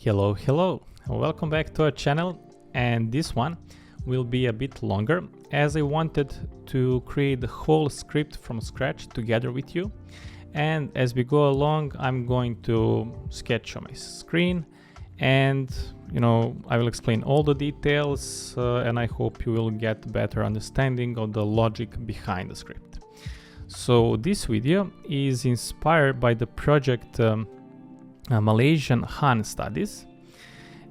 Hello, welcome back to our channel, and this one will be a bit longer as I wanted to create the whole script from scratch together with you. And as we go along, I'm going to sketch on my screen and I will explain all the details and I hope you will get better understanding of the logic behind the script. So this video is inspired by the project Malaysian Han studies,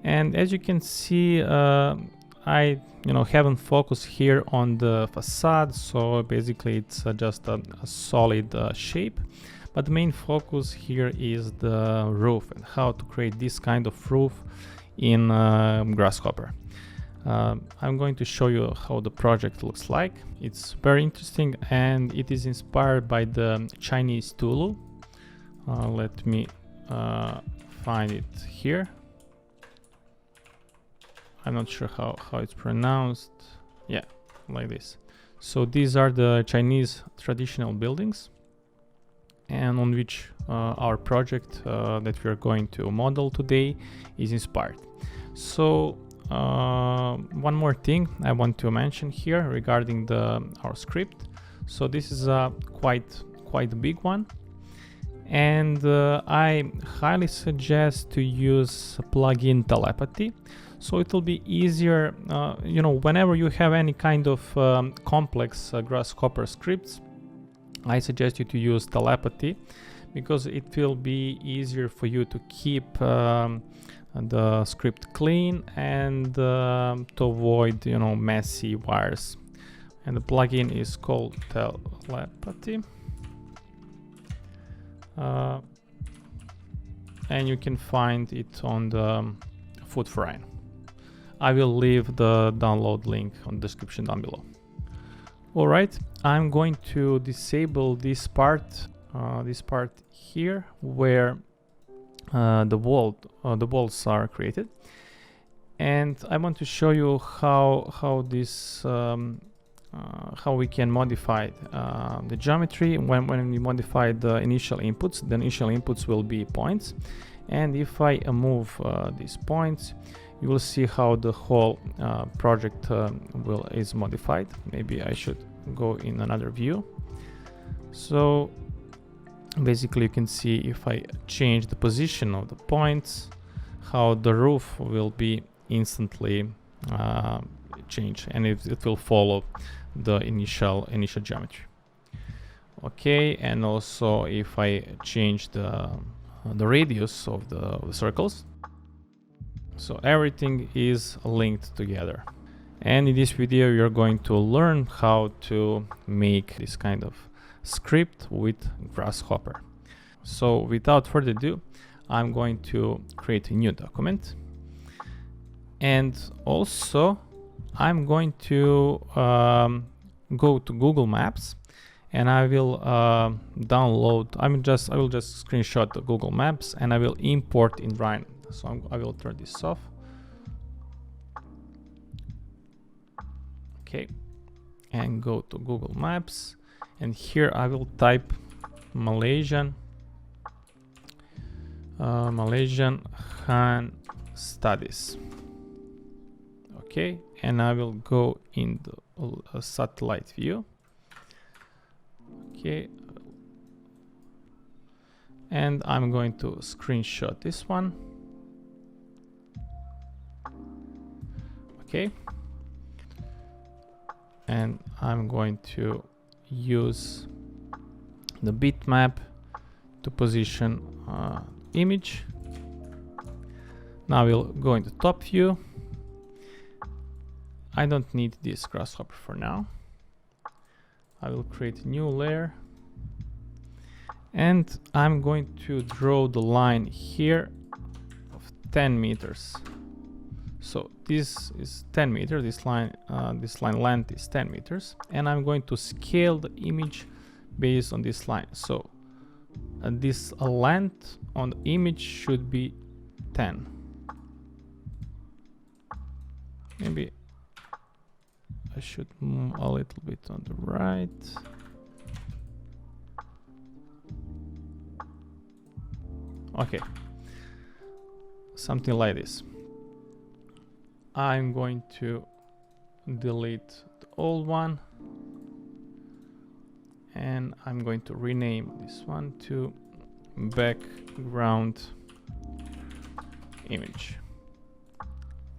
and as you can see I haven't focused here on the facade, so basically it's just a solid shape, but the main focus here is the roof and how to create this kind of roof in Grasshopper. I'm going to show you how the project looks like. It's very interesting and it is inspired by the Chinese Tulu. Let me find it here. I'm not sure how it's pronounced. Yeah, like this. So these are the Chinese traditional buildings and on which our project that we are going to model today is inspired. So one more thing I want to mention here regarding our script. So this is a quite big one, and I highly suggest to use plugin Telepathy, so it will be easier whenever you have any kind of complex Grasshopper scripts. I suggest you to use Telepathy because it will be easier for you to keep the script clean and to avoid messy wires. And the plugin is called Telepathy. And you can find it on the footprint. I will leave the download link on the description down below. Alright, I'm going to disable this part here where the walls are created, and I want to show you how we can modify the geometry when we modify the initial inputs. The initial inputs will be points, and if I move these points, you will see how the whole project is modified. Maybe I should go in another view. So basically you can see if I change the position of the points, how the roof will be instantly changed, and it will follow the initial geometry. Okay, and also if I change the radius of the circles, so everything is linked together. And in this video you're going to learn how to make this kind of script with Grasshopper. So without further ado, I'm going to create a new document, and also I'm going to go to Google Maps, and I will download. I will just screenshot the Google Maps and I will import in Rhino. So I will turn this off. Okay, and go to Google Maps, and here I will type Malaysian Han studies. Okay, and I will go in the satellite view. Okay, and I'm going to screenshot this one. Okay, and I'm going to use the bitmap to position image. Now we'll go into top view. I don't need this Grasshopper for now. I will create a new layer, and I'm going to draw the line here of 10 meters. So this is 10 meters, this line length is 10 meters, and I'm going to scale the image based on this line. So this length on the image should be 10. Maybe I should move a little bit on the right. Okay. something like this. I'm going to delete the old one, and I'm going to rename this one to background image,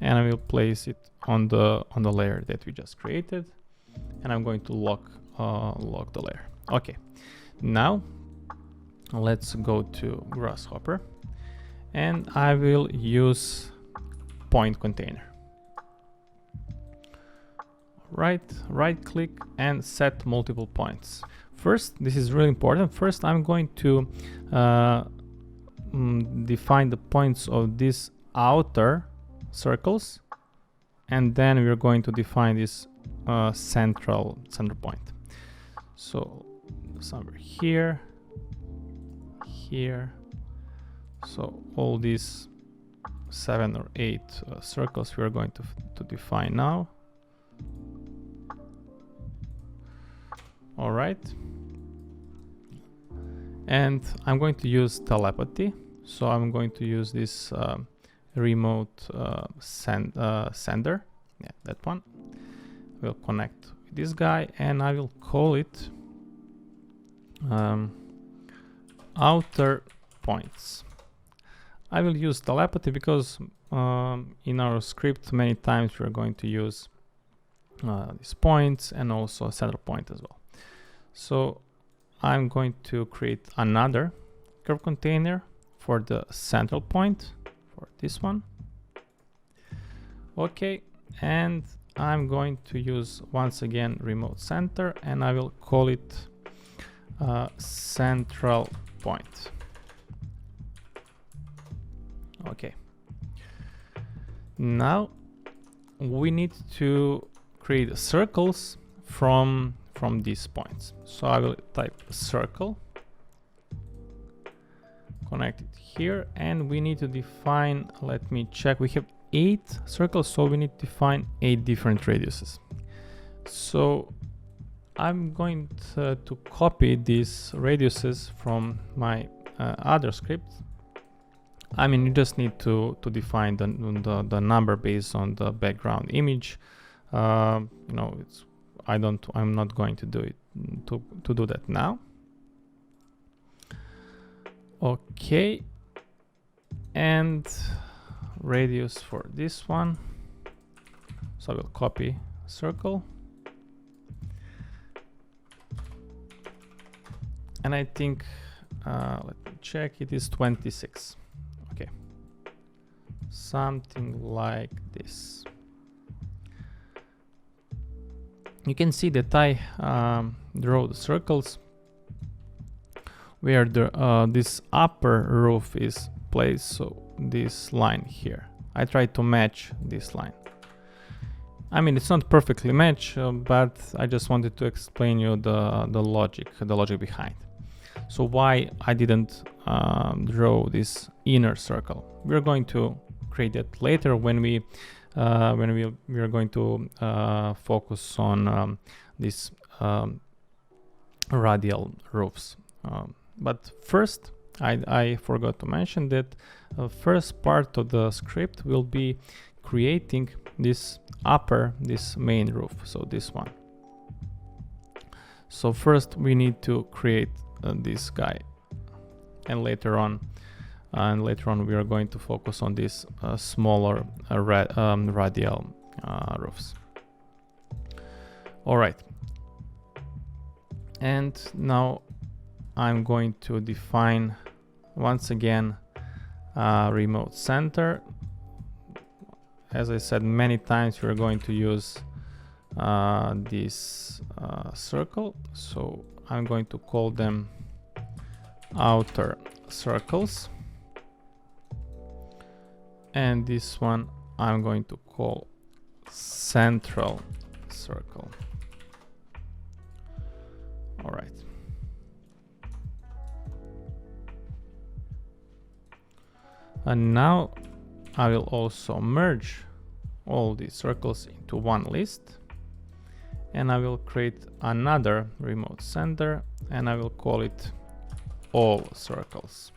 and I will place it on the layer that we just created, and I'm going to lock the layer. Okay, now let's go to Grasshopper, and I will use point container. Right click and set multiple points. First, this is really important. First, I'm going to define the points of these outer circles, and then we're going to define this center point. So somewhere here, so all these 7 or 8 circles we are going to define now. All right, and I'm going to use telepathy, so I'm going to use this remote sender, yeah, that one. We'll connect with this guy, and I will call it outer points. I will use telepathy because in our script many times we're going to use these points and also a center point as well. So I'm going to create another curve container for the central point for this one. Okay, and I'm going to use once again remote center, and I will call it central point. Okay, now we need to create circles from these points. So I will type circle, connect it here, and we need to define, let me check, we have 8 circles, so we need to define 8 different radiuses. So I'm going to copy these radiuses from my other script. I mean, you just need to define the number based on the background image. You know, I'm not going to do it to do that now. Okay, and radius for this one. So I will copy circle, and I think let me check, it is 26. Okay, something like this. You can see that I draw the circles where this upper roof is placed, so this line here. I try to match this line. I mean, it's not perfectly matched, but I just wanted to explain you the logic behind. So why I didn't draw this inner circle? We're going to create that later when we are going to focus on these radial roofs. But first, I forgot to mention that the first part of the script will be creating this main roof, so this one. So first we need to create this guy, and later on we are going to focus on these smaller radial roofs. All right, and now I'm going to define once again remote center. As I said many times, we're going to use this circle, so I'm going to call them outer circles, and this one I'm going to call central circle. All right. And now I will also merge all these circles into one list, and I will create another remote center, and I will call it all circles.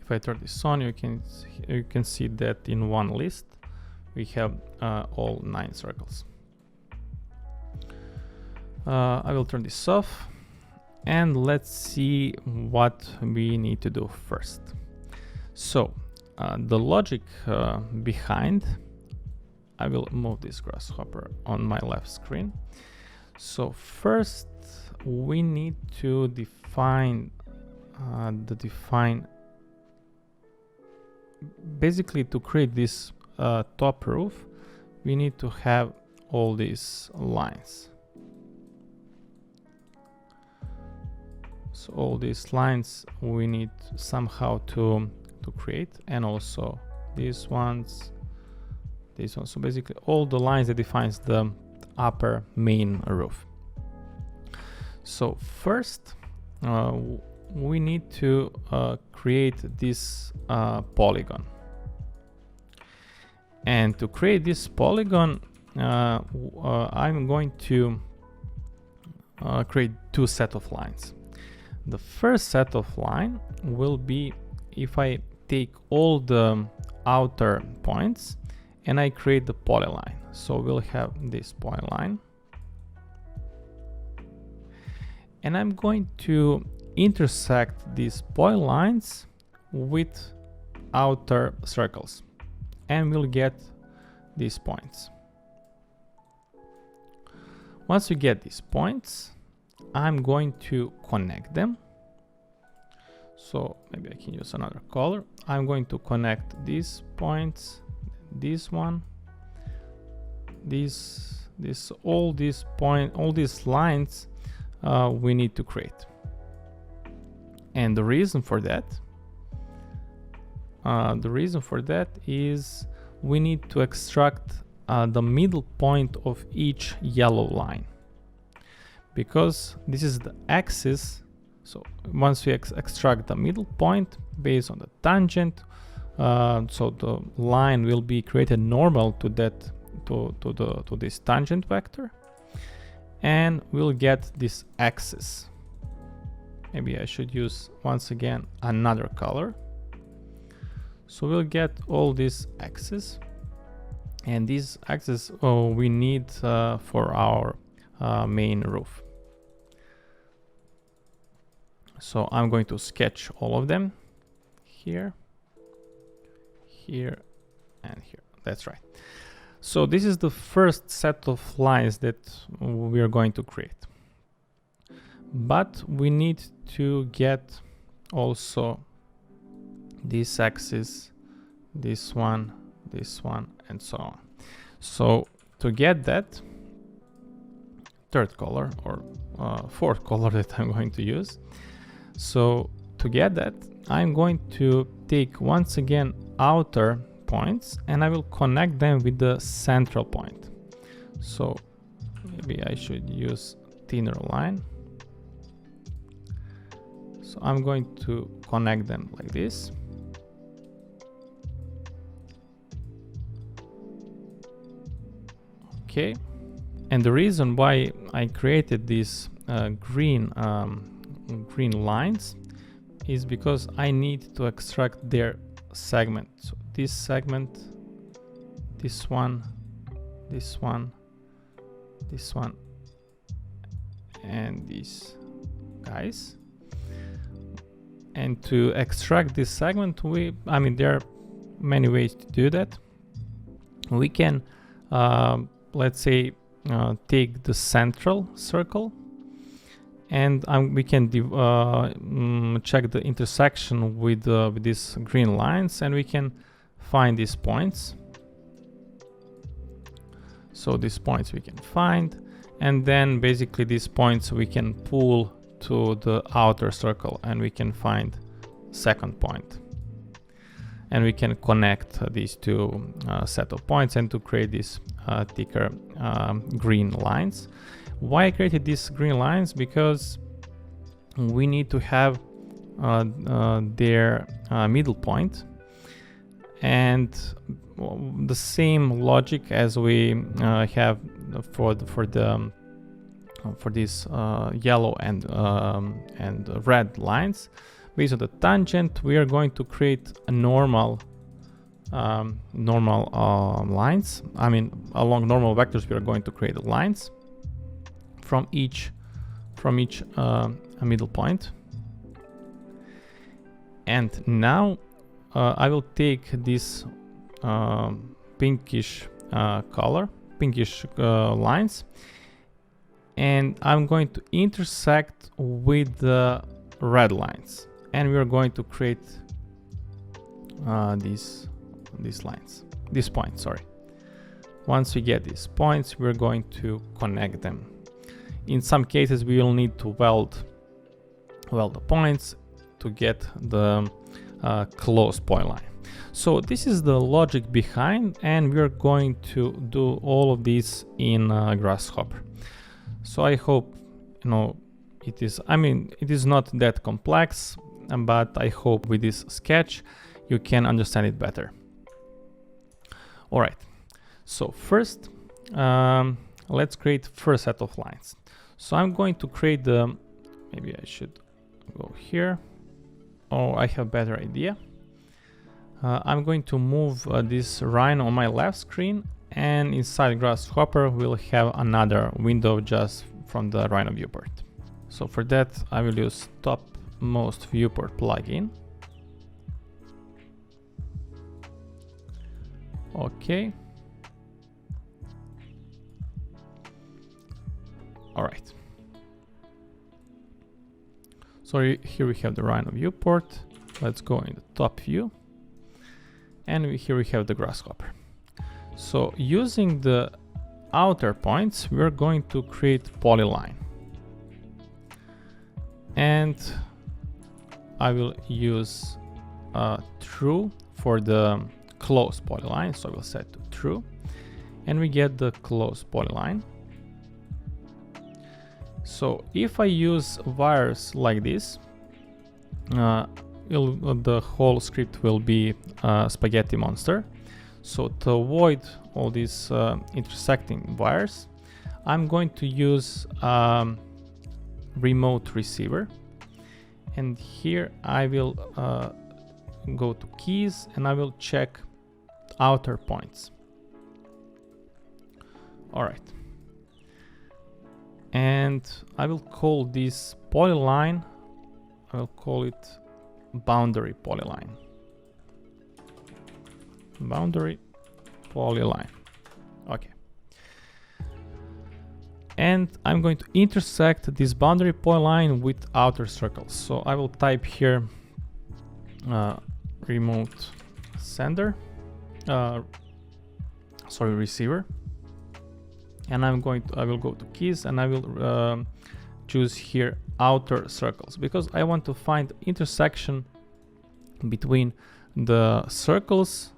If if I turn this on, you can see that in one list we have all 9 circles. I will turn this off, and let's see what we need to do first. So the logic behind, I will move this grasshopper on my left screen. So first we need to define basically, to create this top roof, we need to have all these lines. So all these lines we need somehow to create, and also these ones. So basically all the lines that defines the upper main roof. So first we need to create this polygon. And to create this polygon, I'm going to create 2 sets of lines. The first set of line will be if I take all the outer points and I create the polyline. So we'll have this polyline. And I'm going to intersect these polylines with outer circles, and we'll get these points. Once we get these points, I'm going to connect them. So maybe I can use another color. I'm going to connect these points, this one, all these lines we need to create. And the reason for that is we need to extract the middle point of each yellow line, because this is the axis. So once we extract the middle point based on the tangent, so the line will be created normal to that to this tangent vector, and we'll get this axis. Maybe I should use once again another color. So we'll get all these axes, and these axes we need for our main roof. So I'm going to sketch all of them here, here, and here. That's right. So this is the first set of lines that we are going to create. But we need to get also this axis, this one, and so on. So to get that third color, or fourth color that I'm going to use, so to get that, I'm going to take once again outer points, and I will connect them with the central point. So maybe I should use thinner line. So I'm going to connect them like this. Okay, and the reason why I created these green lines is because I need to extract their segment. So this segment, this one, and these guys. And to extract this segment, there are many ways to do that. We can, let's say, take the central circle, and we can check the intersection with these green lines, and we can find these points. So these points we can find, and then basically these points we can pull to the outer circle, and we can find second point, and we can connect these two set of points and to create these thicker green lines. Why I created these green lines? Because we need to have their middle point, and the same logic as we have for these yellow and red lines. based on the tangent, we are going to create a normal lines. I mean, along normal vectors, we are going to create lines from each middle point. And now I will take this pinkish lines, and I'm going to intersect with the red lines, and we are going to create these points. Sorry. Once we get these points, we're going to connect them. In some cases, we will need to weld the points to get the closed polyline. So this is the logic behind, and we're going to do all of this in Grasshopper. So I hope it is. I mean, it is not that complex, but I hope with this sketch you can understand it better. All right. So first, let's create first set of lines. So I'm going to create the. Maybe I should go here. Oh, I have a better idea. I'm going to move this Rhino on my left screen, and inside Grasshopper we'll have another window just from the Rhino viewport. So for that I will use topmost viewport plugin. Okay. All right. So here we have the Rhino viewport. Let's go in the top view. And here we have the Grasshopper. So using the outer points, we're going to create polyline. And I will use true for the closed polyline. So we'll set to true. And we get the closed polyline. So if I use wires like this, the whole script will be spaghetti monster. So to avoid all these intersecting wires, I'm going to use remote receiver. And here I will go to keys, and I will check outer points. All right. And I will call this polyline, I will call it boundary polyline. Boundary polyline. Okay. And I'm going to intersect this boundary polyline with outer circles. So I will type here remote sender, receiver. And I will go to keys, and I will choose here outer circles, because I want to find intersection between the circles,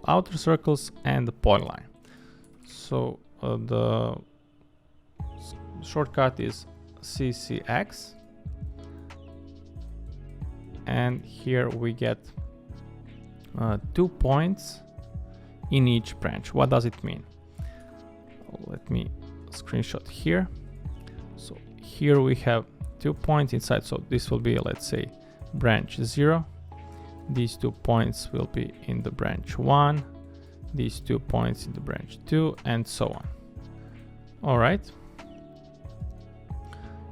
outer circles, and the polyline. So the shortcut is CCX, and here we get 2 points in each branch. What does it mean? Let me screenshot here. So here we have 2 points inside. So this will be, let's say, branch 0. These 2 points will be in the branch 1. These 2 points in the branch 2, and so on. All right.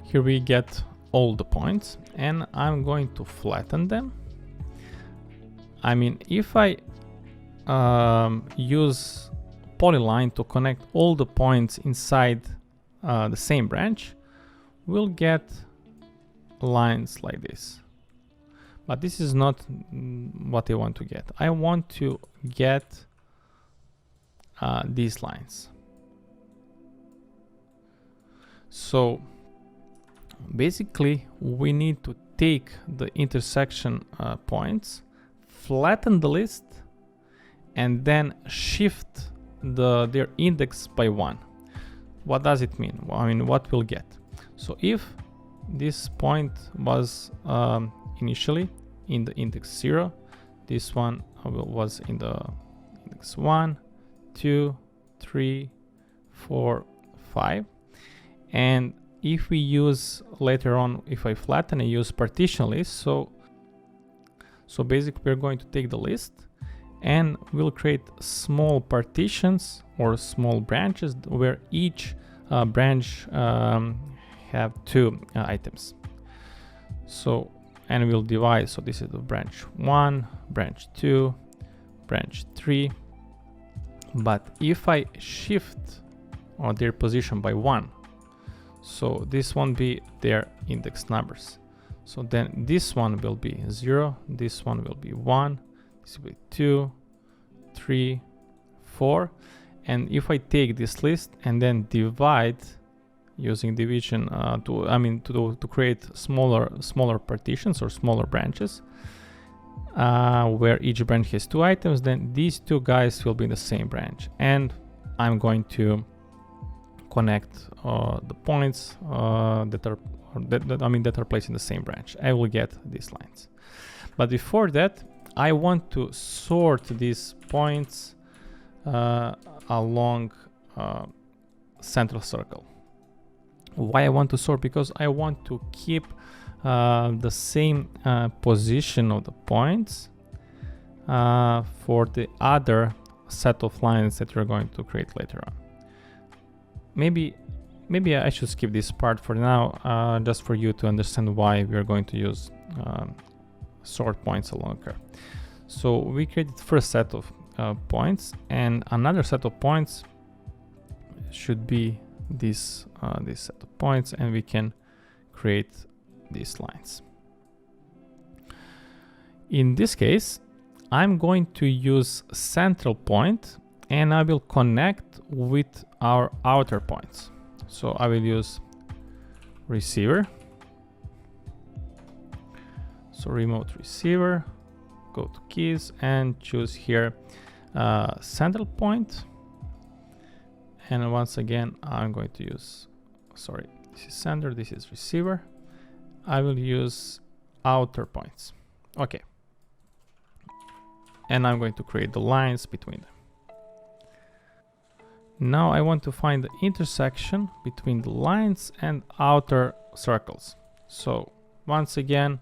Here we get all the points, and I'm going to flatten them. I mean, if I use polyline to connect all the points inside the same branch, we'll get lines like this. But this is not what I want to get. I want to get these lines. So basically we need to take the intersection points, flatten the list, and then shift their index by 1. What does it mean? Well, I mean, what we'll get? So if this point was initially in the index 0, this one was in the index 1, 2, 3, 4, 5. And if we use later on, if I flatten, I use partition list. So So basically we're going to take the list and we'll create small partitions or small branches where each branch have 2 items. So, and we'll divide. So this is the branch 1, branch 2, branch 3. But if I shift their position by 1, so this won't be their index numbers. So then this one will be 0, this one will be 1, this will be 2, 3, 4. And if I take this list and then divide using division to create smaller partitions or smaller branches, where each branch has 2 items, then these 2 guys will be in the same branch. And I'm going to connect the points that are placed in the same branch. I will get these lines. But before that, I want to sort these points along central circle. Why I want to sort? Because I want to keep the same position of the points for the other set of lines that we're going to create later on. Maybe I should skip this part for now, just for you to understand why we're going to use sort points along curve. So we created the first set of points, and another set of points should be this set of points, and we can create these lines. In this case, I'm going to use central point, and I will connect with our outer points. So I will use receiver. So remote receiver, go to keys and choose here central point. And once again, I'm going to use, sorry, this is sender, this is receiver. I will use outer points. Okay. And I'm going to create the lines between them. Now I want to find the intersection between the lines and outer circles. So once again,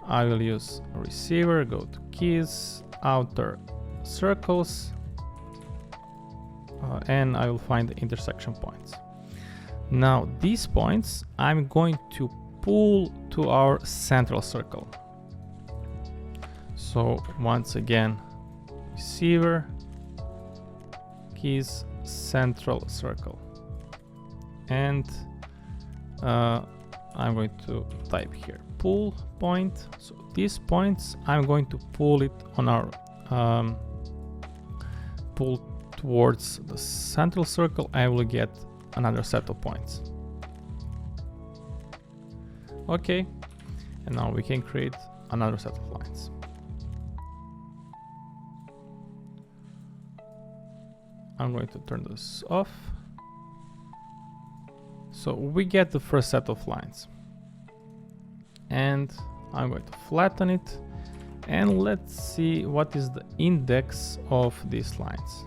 I will use receiver, go to keys, outer circles, and I will find the intersection points. Now these points I'm going to pull to our central circle. So once again, receiver, keys, central circle, and I'm going to type here pull point. So these points I'm going to pull it on our pull towards the central circle. I will get another set of points. Okay, and now we can create another set of lines. I'm going to turn this off. So we get the first set of lines, and I'm going to flatten it, and let's see what is the index of these lines.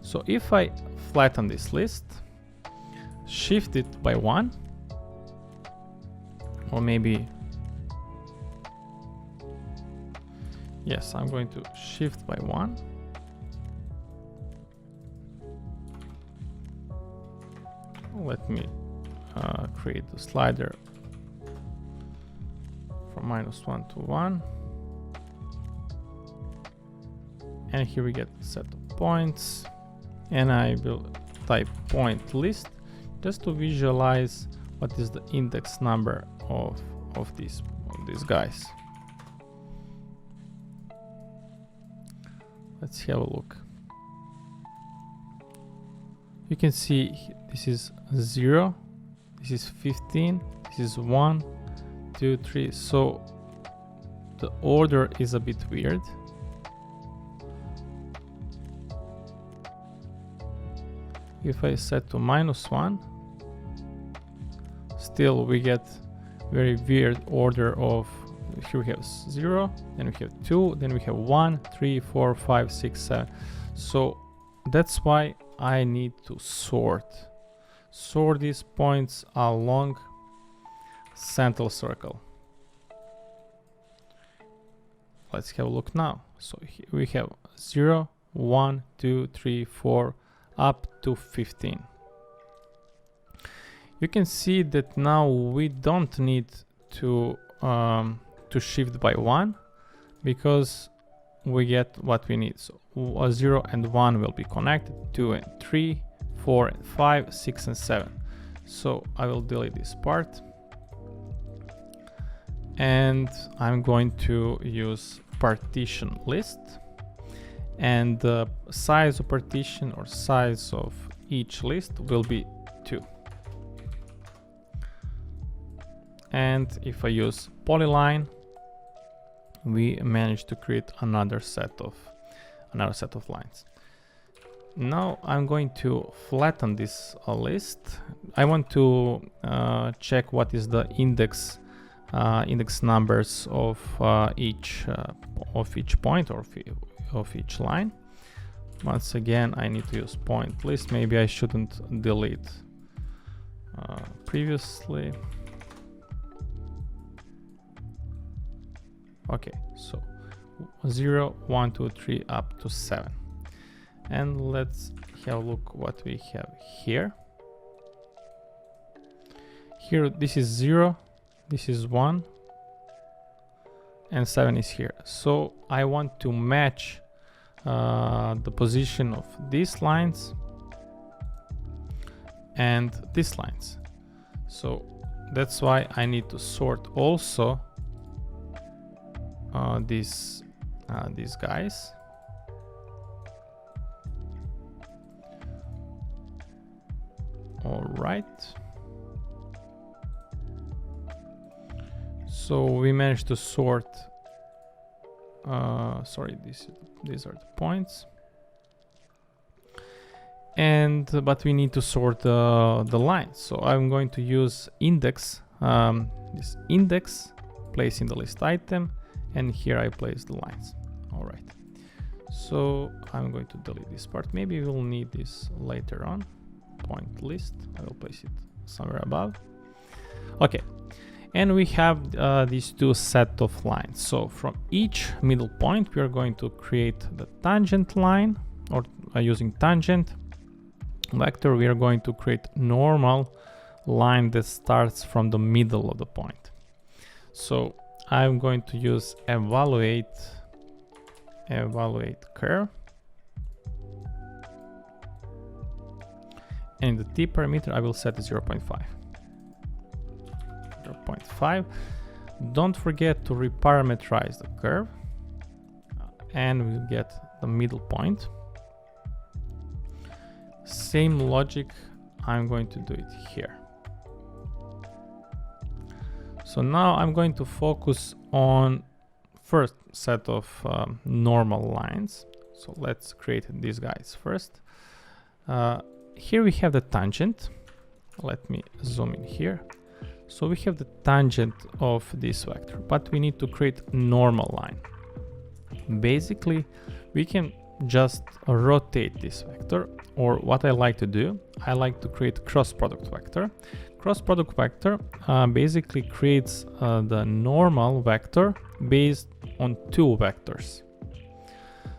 So if I flatten this list, shift it by 1, or maybe, yes, I'm going to shift by 1. Let me create the slider from -1 to 1. And here we get a set of points. And I will type point list just to visualize what is the index number of these guys. Let's have a look. You can see this is 0, this is 15, this is 1, 2, 3. So the order is a bit weird. If I set to -1, still we get very weird order of, here we have 0, then we have 2, then we have 1, 3, 4, 5, 6, 7. So that's why I need to sort these points along central circle. Let's have a look now. So we have 0, 1, 2, 3, 4, up to 15. You can see that now we don't need to shift by 1, because we get what we need. So 0 and 1 will be connected, 2 and 3, 4 and 5, 6 and 7. So I will delete this part, and I'm going to use partition list, and the size of partition or size of each list will be 2. And if I use polyline, we managed to create another set of lines. Now I'm going to flatten this list. I want to check what is the index numbers of each point or of each line. Once again, I need to use point list. Maybe I shouldn't delete previously. Okay, so 0, 1, 2, 3, up to 7. And let's have a look what we have here. Here, this is 0, this is 1, and 7 is here. So I want to match the position of these lines and these lines. So that's why I need to sort also these guys. All right. So we managed to sort. Sorry, these are the points. And but we need to sort the lines. So I'm going to use index. This index, place in the list item, and here I place the lines. All right. So I'm going to delete this part. Maybe we'll need this later on. Point list. I will place it somewhere above. Okay. And we have these two set of lines. So from each middle point, we are going to create the tangent line, or using tangent vector, we are going to create normal line that starts from the middle of the point. So I'm going to use evaluate curve. And in the t parameter, I will set 0.5. 0.5. Don't forget to reparameterize the curve, and we'll get the middle point. Same logic, I'm going to do it here. So now I'm going to focus on first set of normal lines. So let's create these guys first. Here we have the tangent. Let me zoom in here. So we have the tangent of this vector, but we need to create normal line. Basically, we can just rotate this vector, or what I like to do, I like to create cross product vector. Cross product vector basically creates the normal vector based on two vectors.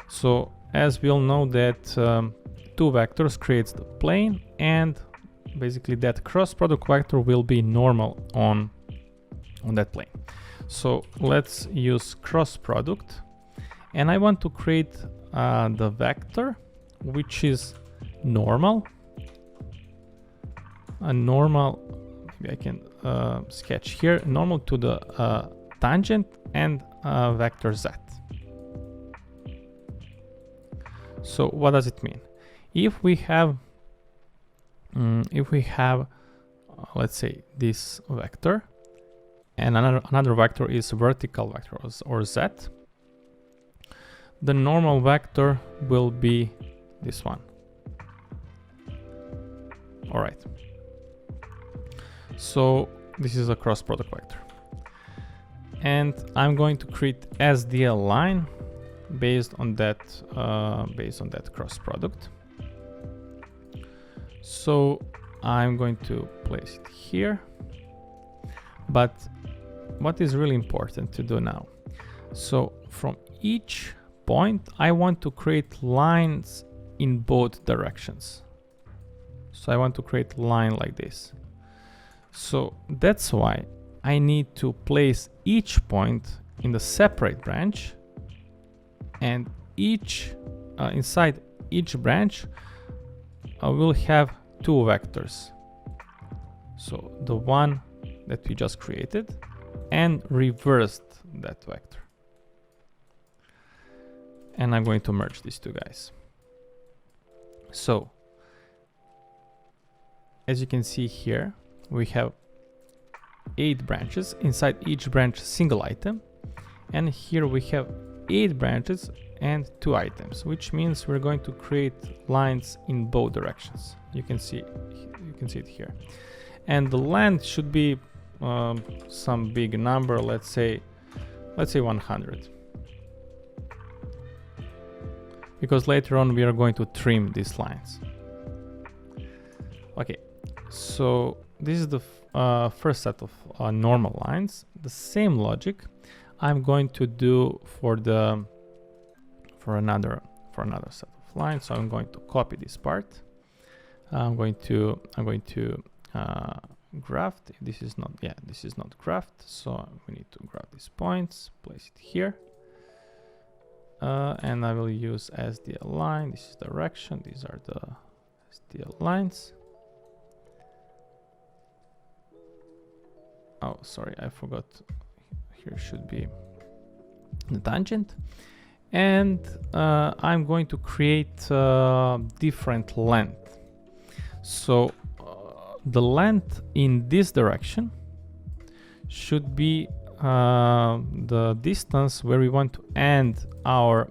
So as we all know that two vectors creates the plane, and basically that cross product vector will be normal on that plane. So let's use cross product, and I want to create the vector which is normal. A normal, maybe I can sketch here, normal to the tangent and vector z. So what does it mean? If we have let's say this vector, and another vector is vertical vector or z, the normal vector will be this one. All right. So this is a cross product vector, and I'm going to create SDL line based on that cross product. So I'm going to place it here. But what is really important to do now? So from each point, I want to create lines in both directions. So I want to create a line like this. So that's why I need to place each point in the separate branch, and inside each branch I will have two vectors. So the one that we just created and reversed that vector. And I'm going to merge these two guys. So as you can see here, we have 8 branches, inside each branch single item, and here we have 8 branches and 2 items, which means we're going to create lines in both directions. You can see it here, and the length should be some big number. Let's say 100, because later on we are going to trim these lines. Okay, so this is the first set of normal lines. The same logic I'm going to do for another set of lines. So I'm going to copy this part. I'm going to graft. This is not graft. So we need to grab these points, place it here, and I will use SDL line. This is direction. These are the SDL lines. Oh, sorry, I forgot. Here should be the tangent. And I'm going to create different length. So the length in this direction should be the distance where we want to end our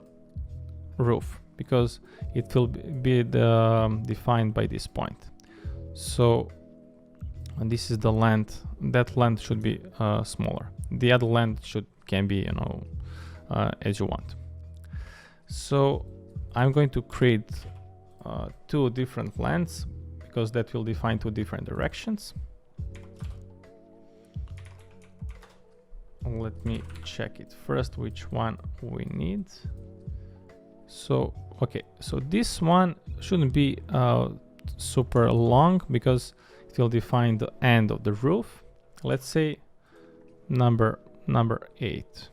roof, because it will be defined by this point. So and this is the length. That length should be smaller. The other length can be, as you want. So I'm going to create 2 different lengths, because that will define 2 different directions. Let me check it first, which one we need. So okay, so this one shouldn't be super long, because it will define the end of the roof. Let's say number 8.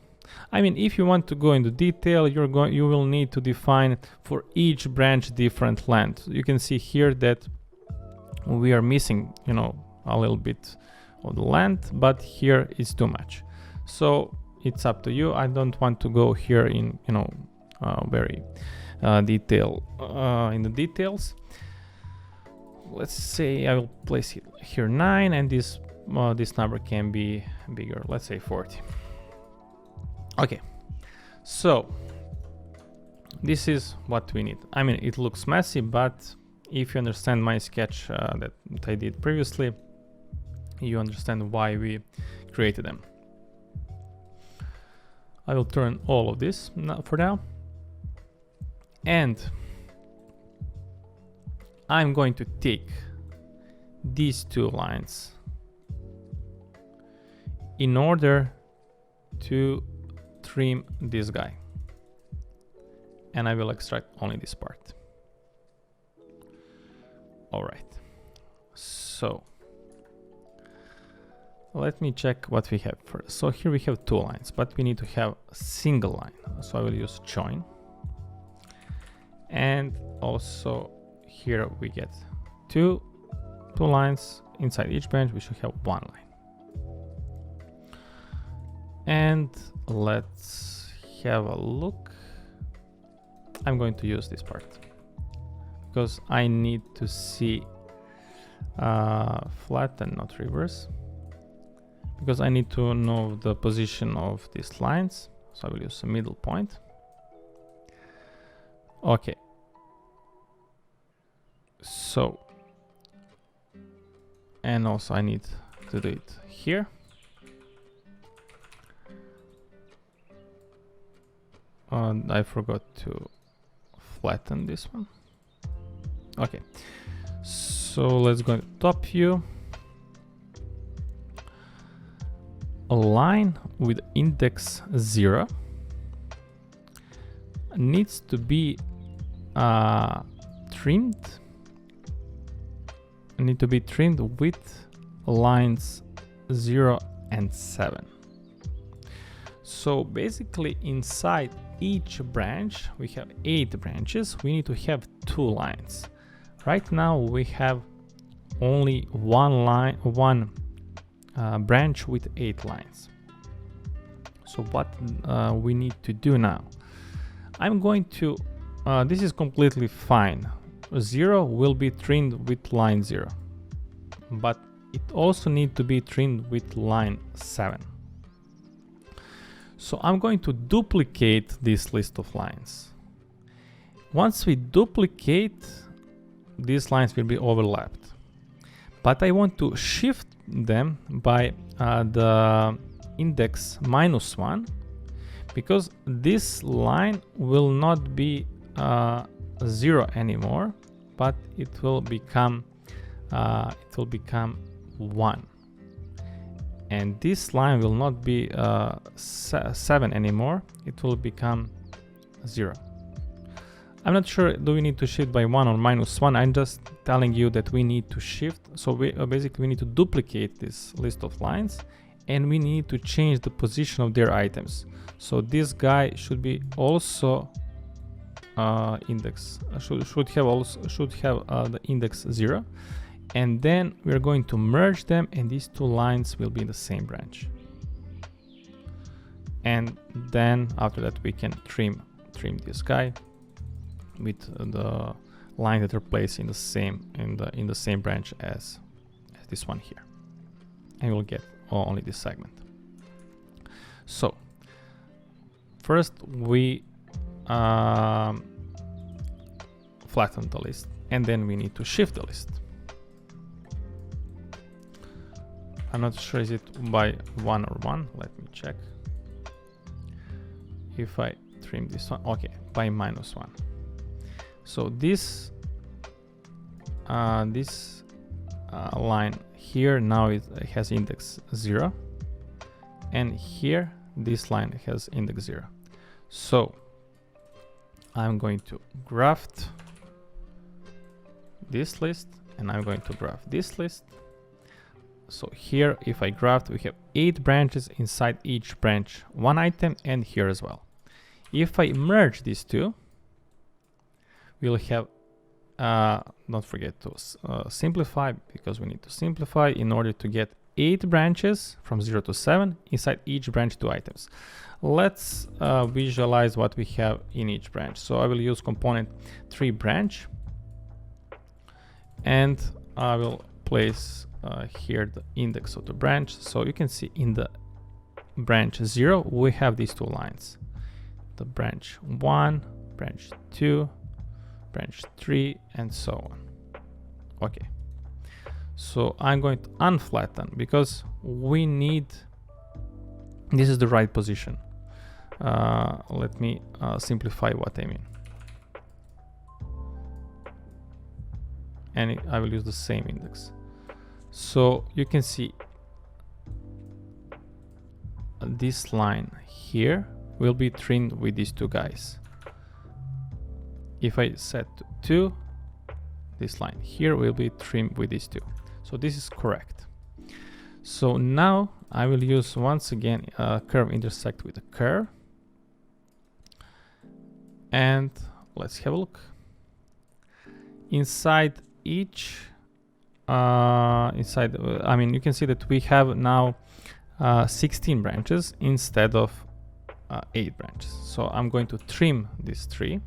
I mean, if you want to go into detail, you will need to define for each branch different length. You can see here that we are missing, a little bit of the length, but here is too much. So it's up to you. I don't want to go here in, very detail in the details. Let's say I will place it here 9, and this number can be bigger. Let's say 40. Okay, so this is what we need. I mean, it looks messy, but if you understand my sketch that I did previously, you understand why we created them. I will turn all of this for now, and I'm going to take these 2 lines in order to trim this guy, and I will extract only this part. All right, so let me check what we have first. So here we have 2 lines, but we need to have a single line. So I will use join, and also here we get two lines. Inside each branch we should have 1 line. And let's have a look. I'm going to use this part because I need to see flat and not reverse, because I need to know the position of these lines. So I will use a middle point. Okay, so, and also I need to do it here. I forgot to flatten this one. Okay, so let's go to top view. a line with index 0 needs to be trimmed with lines 0 and 7. So basically inside each branch, we have 8 branches, we need to have 2 lines. Right now we have only one branch with 8 lines. So what we need to do now? I'm going to, this is completely fine. 0 will be trimmed with line 0, but it also needs to be trimmed with line 7. So I'm going to duplicate this list of lines. Once we duplicate, these lines will be overlapped. But I want to shift them by the index -1, because this line will not be 0 anymore, but it will become 1. And this line will not be 7 anymore, it will become 0. I'm not sure do we need to shift by 1 or -1, I'm just telling you that we need to shift. So we basically we need to duplicate this list of lines, and we need to change the position of their items. So this guy should be also index, should have the index 0. And then we're going to merge them, and these 2 lines will be in the same branch. And then after that we can trim this guy with the lines that are placed in the same branch as this one here, and we'll get only this segment. So first we flatten the list, and then we need to shift the list. I'm not sure is it by 1 or 1. Let me check. If I trim this one, okay, by -1. So this line here now it has index 0, and here this line has index 0. So I'm going to graft this list, and I'm going to graft this list. So here, if I graft, we have 8 branches, inside each branch 1 item, and here as well. If I merge these 2, we'll have, don't forget to simplify, because we need to simplify in order to get 8 branches from 0 to 7, inside each branch 2 items. Let's visualize what we have in each branch. So I will use component 3 branch, and I will place here the index of the branch. So you can see in the branch 0 we have these 2 lines, the branch 1, branch 2, branch 3, and so on. Okay, so I'm going to unflatten, because we need, this is the right position. Let me simplify what I mean, and I will use the same index. So you can see this line here will be trimmed with these 2 guys. If I set to 2, this line here will be trimmed with these 2. So this is correct. So now I will use once again a curve intersect with a curve, and let's have a look. Inside each I mean, you can see that we have now 16 branches instead of 8 branches. So I'm going to trim these 3,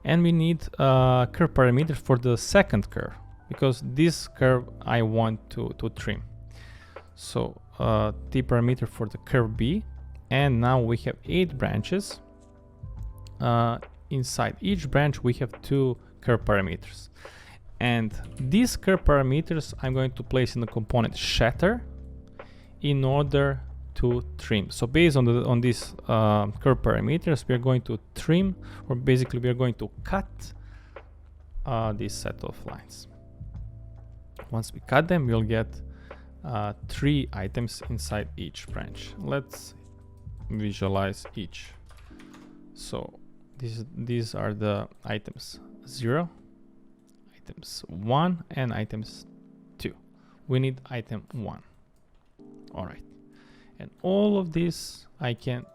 and we need a curve parameter for the second curve, because this curve I want to trim. So T parameter for the curve B, and now we have 8 branches. Inside each branch we have 2 curve parameters, and these curve parameters I'm going to place in the component shatter in order to trim. So based on these curve parameters, we are going to trim, or basically we are going to cut this set of lines. Once we cut them, we'll get 3 items inside each branch. Let's visualize each. So these are the items 0, items 1, and items 2. We need item 1. All right, and all of this I can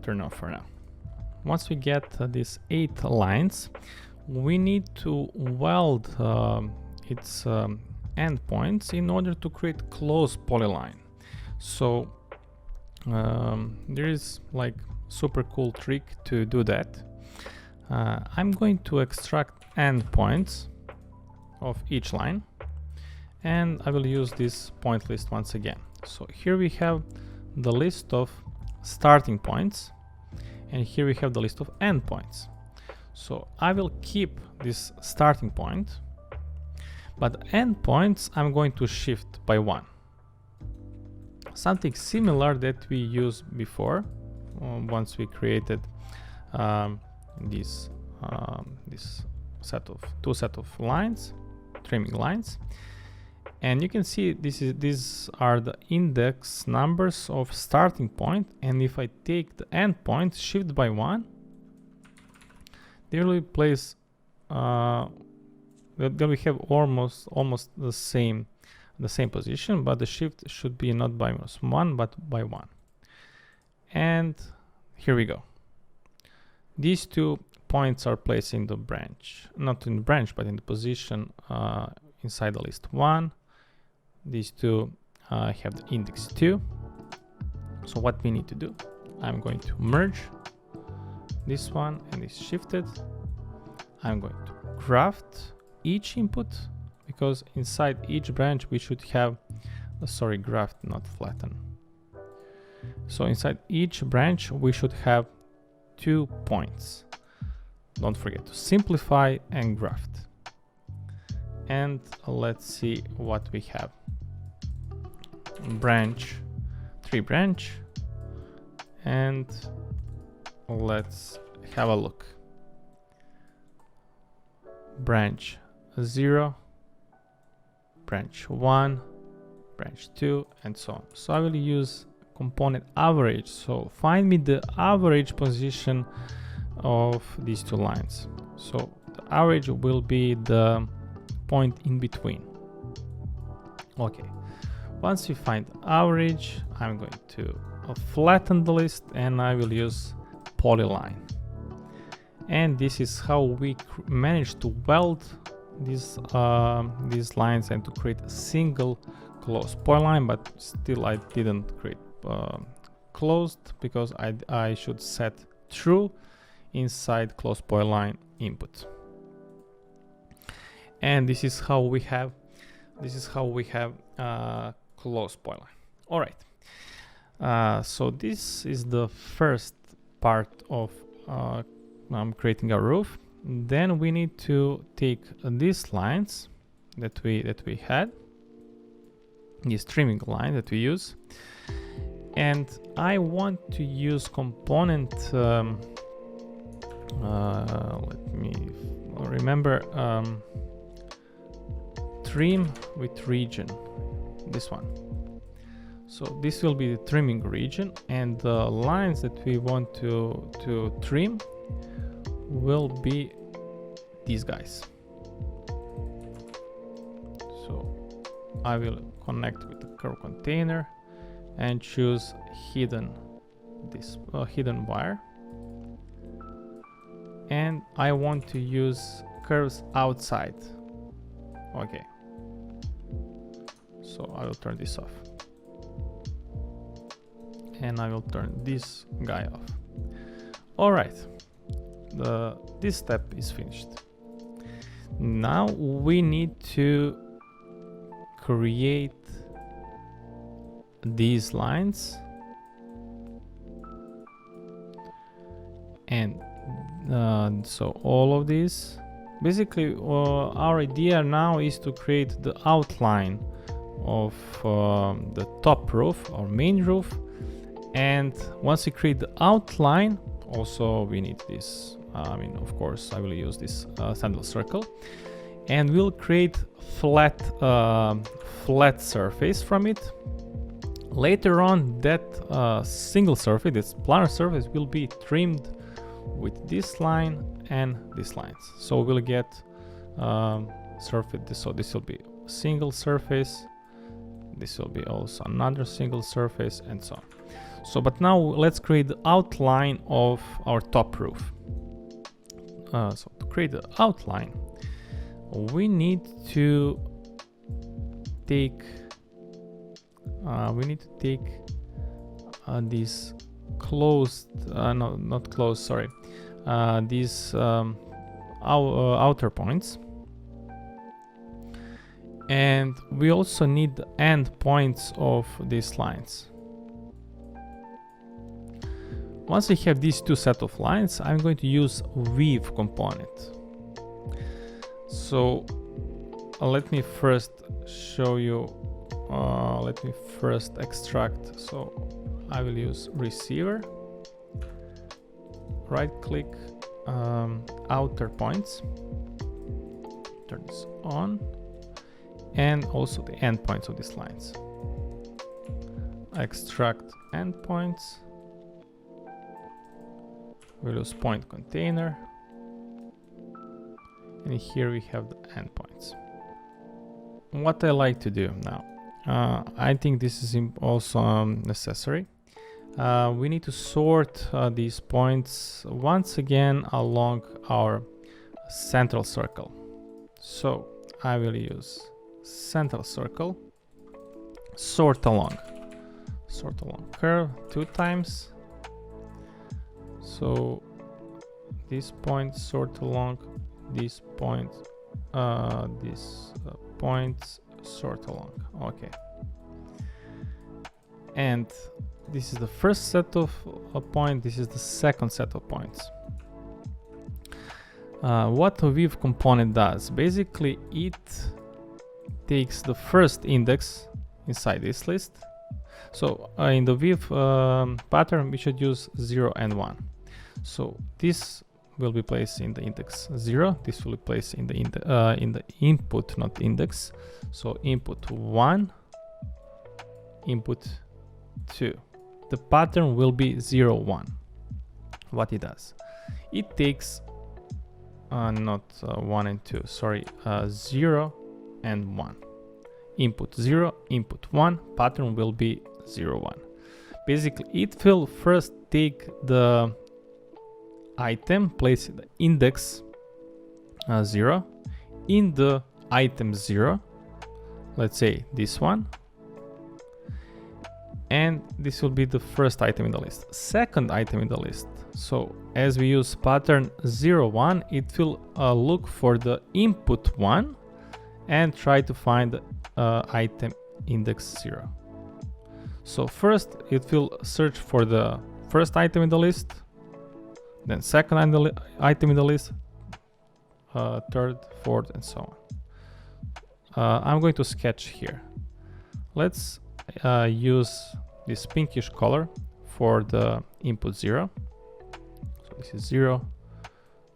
turn off for now. Once we get these 8 lines, we need to weld its endpoints in order to create close polyline. So there is like super cool trick to do that. I'm going to extract endpoints of each line, and I will use this point list once again. So here we have the list of starting points, and here we have the list of endpoints. So I will keep this starting point, but endpoints I'm going to shift by 1. Something similar that we used before once we created this two set of lines, trimming lines. And you can see these are the index numbers of starting point, and if I take the endpoint, shift by 1, there will place then we have almost the same position, but the shift should be not by -1 but by 1. And here we go. These 2 points are placed in the branch, not in the branch, but in the position inside the list 1. These 2 have the index 2. So what we need to do, I'm going to merge this one and this shifted. I'm going to graft each input, because inside each branch we should have graft, not flatten. So inside each branch we should have 2 points. Don't forget to simplify and graft. And let's see what we have. Branch, 3 branch, and let's have a look. Branch 0, branch 1, branch 2, and so on. So I will use component average. So find me the average position of these 2 lines. So the average will be the point in between. Okay, once we find average, I'm going to flatten the list, and I will use polyline. And this is how we manage to weld these lines and to create a single closed polyline, but still I didn't create closed, because I should set true inside closed polyline input. And this is how we have closed polyline. All right, so this is the first part of creating a roof. Then we need to take these lines that we had, this trimming line that we use, and I want to use component. Let me remember. Trim with region. This one. So this will be the trimming region, and the lines that we want to trim will be these guys. So I will connect with the curve container and choose hidden wire, and I want to use curves outside. Okay, so I will turn this off, and I will turn this guy off. All right, this step is finished. Now we need to create these lines, and so all of these, basically our idea now is to create the outline of the top roof or main roof. And once we create the outline, also we need this, of course I will use this standard circle. and we'll create flat surface from it. Later on, that single surface, this planar surface, will be trimmed with this line and these lines. So we'll get surface. So this will be single surface. This will be also another single surface, and so on. So, but now let's create the outline of our top roof. So to create the outline, we need to take these closed, no, not closed, sorry, these outer points, and we also need the end points of these lines. Once we have these two set of lines, I'm going to use weave component. So let me first show you, let me first extract. So I will use receiver, right click, outer points, turn this on, and also the endpoints of these lines. Extract endpoints. We'll use point container, and here we have the endpoints. What I like to do now, I think this is also necessary. We need to sort these points once again along our central circle. So I will use central circle, sort along curve 2 times. So this point sort along, this point, points sort along. Okay. And this is the first set of points. This is the second set of points. What a weave component does, basically it takes the first index inside this list. So in the weave pattern, we should use 0 and 1. So this will be placed in the index 0. This will be placed in the input, not index. So input 1, input 2. The pattern will be 0, 1. What it does, it takes not 1 and 2, sorry, 0 and 1. Input 0, input 1, pattern will be 0, 1. Basically, it will first take the item, place the index 0 in the item 0, let's say this one, and this will be the first item in the list, second item in the list. So as we use pattern 0, 1, it will look for the input 1 and try to find the item index 0. So first it will search for the first item in the list, then second item in the list, third, fourth, and so on. I'm going to sketch here. Let's use this pinkish color for the input 0. So this is 0,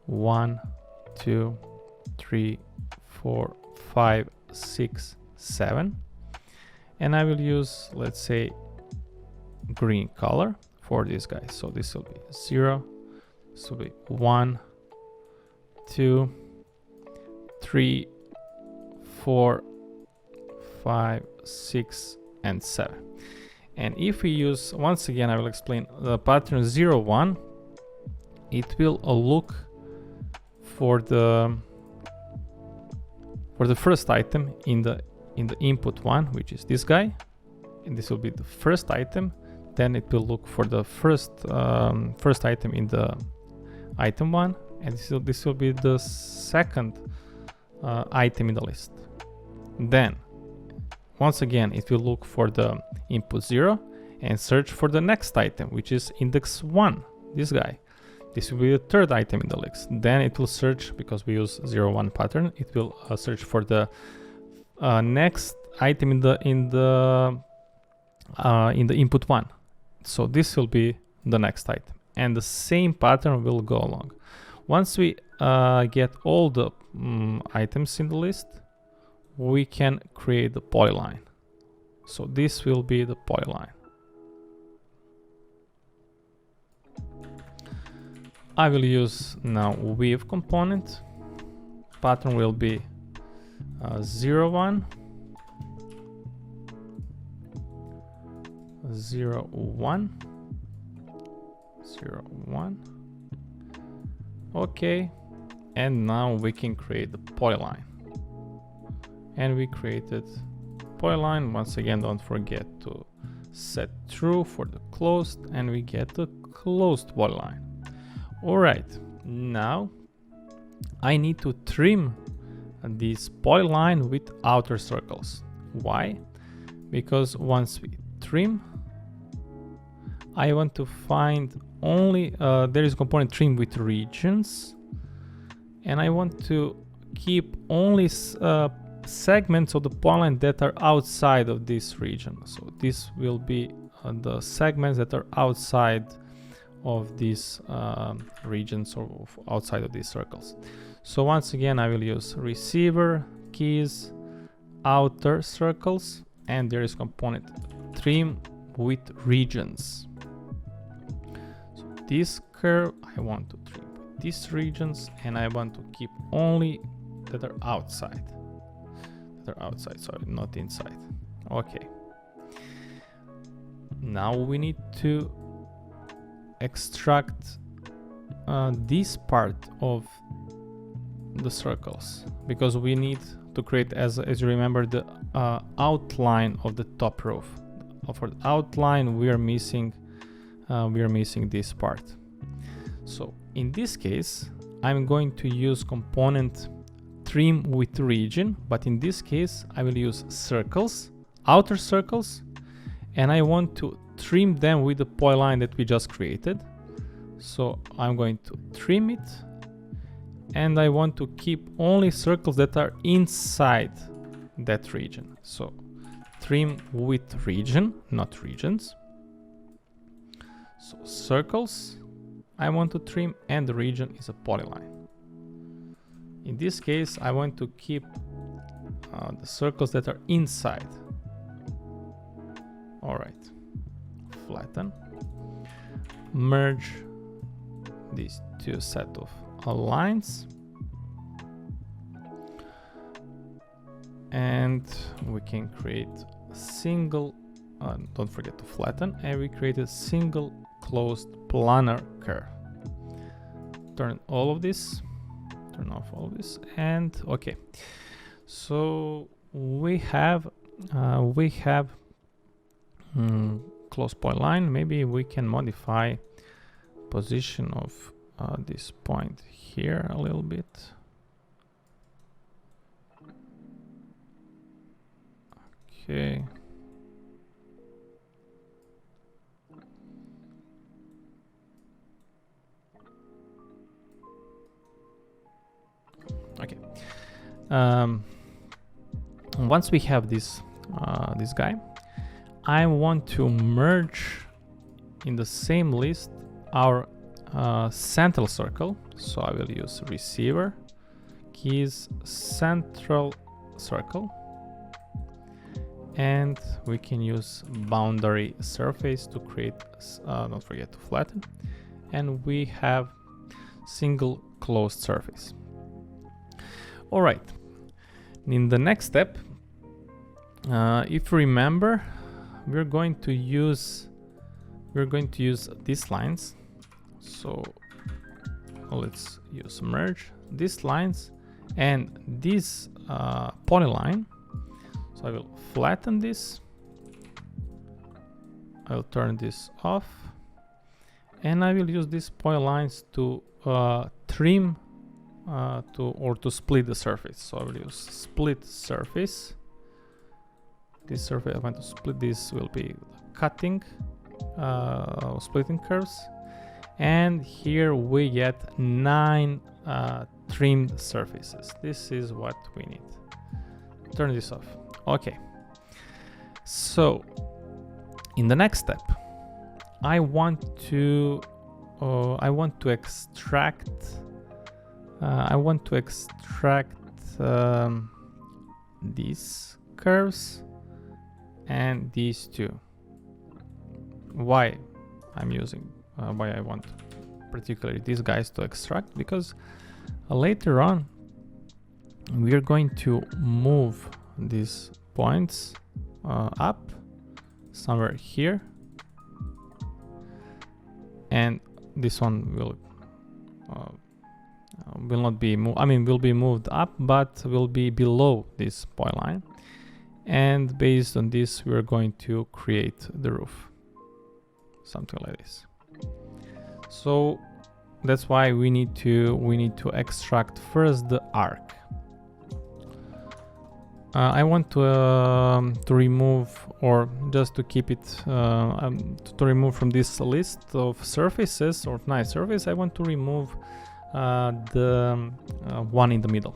1, 2, 3, 4, 5, 6, 7. And I will use, let's say, green color for this guy. So this will be 0, this will be 1, 2, 3, 4, 5, 6, and 7. And if we use, once again, I will explain the pattern 0, 1, it will look for the first item in the input 1, which is this guy, and this will be the first item. Then it will look for the first item in the item 1, and this will be the second item in the list. Then once again it will look for the input 0 and search for the next item, which is index 1, this guy. This will be the third item in the list. Then it will search, because we use 0, 1 pattern, it will search for the next item in the input 1. So this will be the next item, and the same pattern will go along. Once we get all the items in the list, we can create the polyline. So this will be the polyline. I will use now weave component. Pattern will be 0 1 0 1 0 1. Okay, and now we can create the polyline. And we created polyline. Once again, don't forget to set true for the closed, and we get the closed polyline. All right, now I need to trim this polyline with outer circles. Why? Because once we trim, I want to find only there is a component trim with regions, and I want to keep only segments of the polyline that are outside of this region. So this will be the segments that are outside of these regions or outside of these circles. So once again, I will use receiver, keys, outer circles, and there is component trim with regions. So this curve, I want to trim with these regions, and I want to keep only that are outside. Sorry, not inside. Okay. Now we need to extract this part of the circles, because we need to create, as you remember, the outline of the top roof. For the outline, we are missing this part. So in this case, I'm going to use component trim with region, but in this case I will use circles, outer circles, and I want to trim them with the polyline that we just created. So I'm going to trim it, and I want to keep only circles that are inside that region. So trim with region, not regions. So circles I want to trim, and the region is a polyline. In this case, I want to keep the circles that are inside. All right, flatten, merge these two set of lines, and we can create a single, don't forget to flatten, and we create a single closed planar curve. Turn all of this, turn off all of this, and okay. So we have closed polyline. Maybe we can modify position of this point here a little bit. Okay. Okay. Once we have this this guy, I want to merge in the same list our central circle. So I will use receiver, keys, central circle, and we can use boundary surface to create, don't forget to flatten, and we have single closed surface. All right, in the next step, if you remember, we're going to use these lines. So let's use merge these lines and this polyline. So I will flatten this, I will turn this off, and I will use these polylines to trim to split the surface. So I will use split surface. This surface I want to split. This will be cutting, splitting curves, and here we get 9 trimmed surfaces. This is what we need. Turn this off. Okay. So in the next step, I want to extract I want to extract these curves and these two. Why I'm using, why I want particularly these guys to extract? Because later on we are going to move these points up somewhere here, and this one will not be moved. I mean, will be moved up, but will be below this polyline. And based on this, we're going to create the roof, something like this. So that's why we need to extract first the arc. I want to remove, or just to keep it to remove from this list of surfaces or nice surface. I want to remove the one in the middle.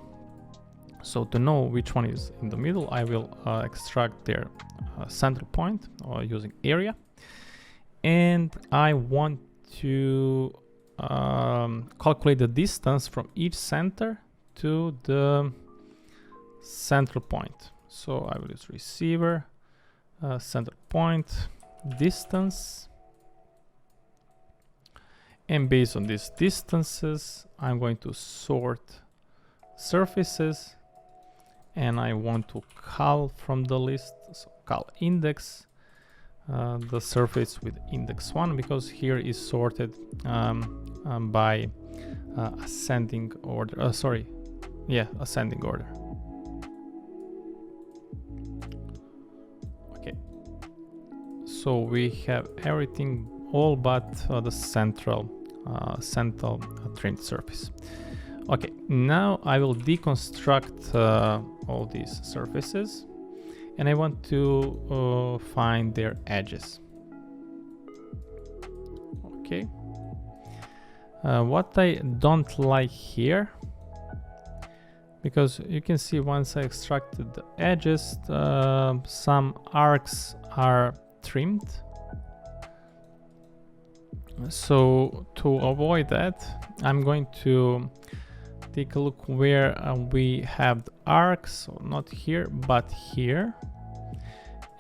So to know which one is in the middle, I will extract their center point or using area, and I want to calculate the distance from each center to the central point. So I will use receiver, center point, distance, and based on these distances I'm going to sort surfaces, and I want to call from the list, so call index the surface with index 1, because here is sorted by ascending order. Ascending order. Okay, so we have everything, all but the central trimmed surface. Okay, now I will deconstruct all these surfaces, and I want to find their edges. Okay, what I don't like here, because you can see once I extracted the edges, some arcs are trimmed. So to avoid that, I'm going to take a look where we have the arcs, so not here but here,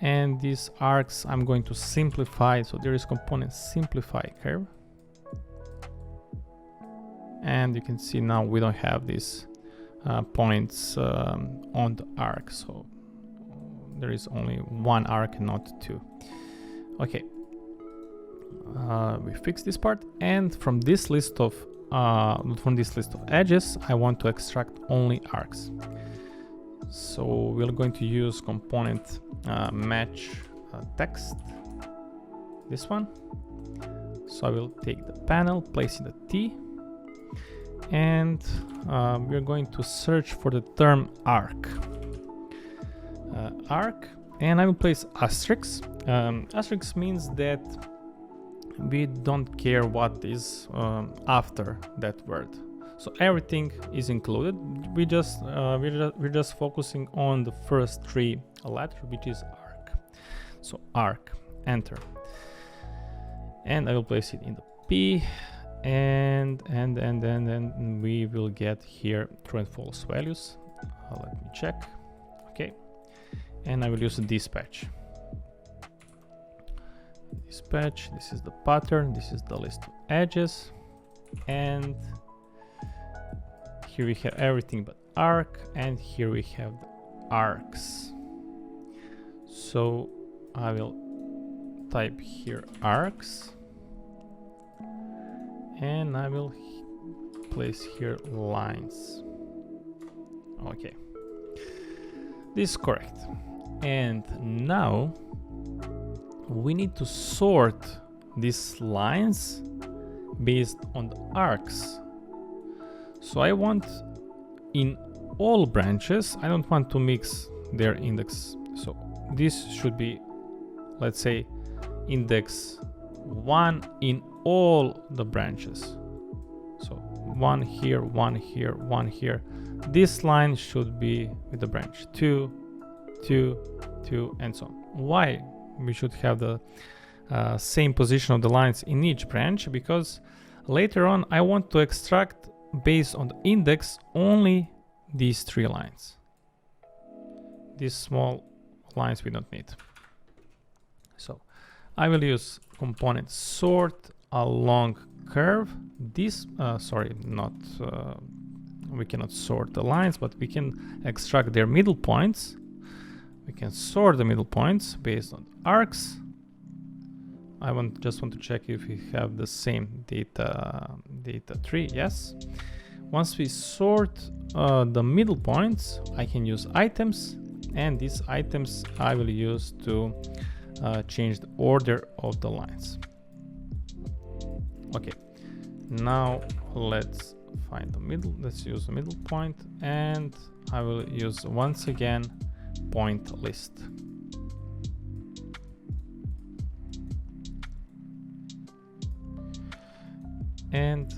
and these arcs I'm going to simplify. So there is component simplify curve, and you can see now we don't have these points on the arc, so there is only one arc, not two. Okay, we fix this part, and from this list of edges I want to extract only arcs. So we're going to use component match text, this one. So I will take the panel, place in the T, and we're going to search for the term arc. Arc, and I will place asterisk. Asterisk means that we don't care what is after that word, so everything is included. We're just focusing on the first three letters, which is arc. So arc, enter, and I will place it in the P, and then we will get here true and false values. Let me check. Okay, and I will use the dispatch. Dispatch, this is the pattern, this is the list of edges, and here we have everything but arc, and here we have the arcs. So I will type here arcs, and I will place here lines. Okay, this is correct. And now we need to sort these lines based on the arcs. So I want in all branches, I don't want to mix their index. So this should be, let's say, index 1 in all the branches. So one here, one here, one here. This line should be with the branch 2, 2, 2, and so on. Why we should have the same position of the lines in each branch? Because later on I want to extract based on the index only these 3 lines. These small lines we don't need. So I will use component sort along curve. This we cannot sort the lines, but we can extract their middle points. We can sort the middle points based on arcs. I just want to check if we have the same data tree. Yes. Once we sort the middle points, I can use items, and these items I will use to change the order of the lines. Okay, now let's find the middle. Let's use the middle point, and I will use once again point list. And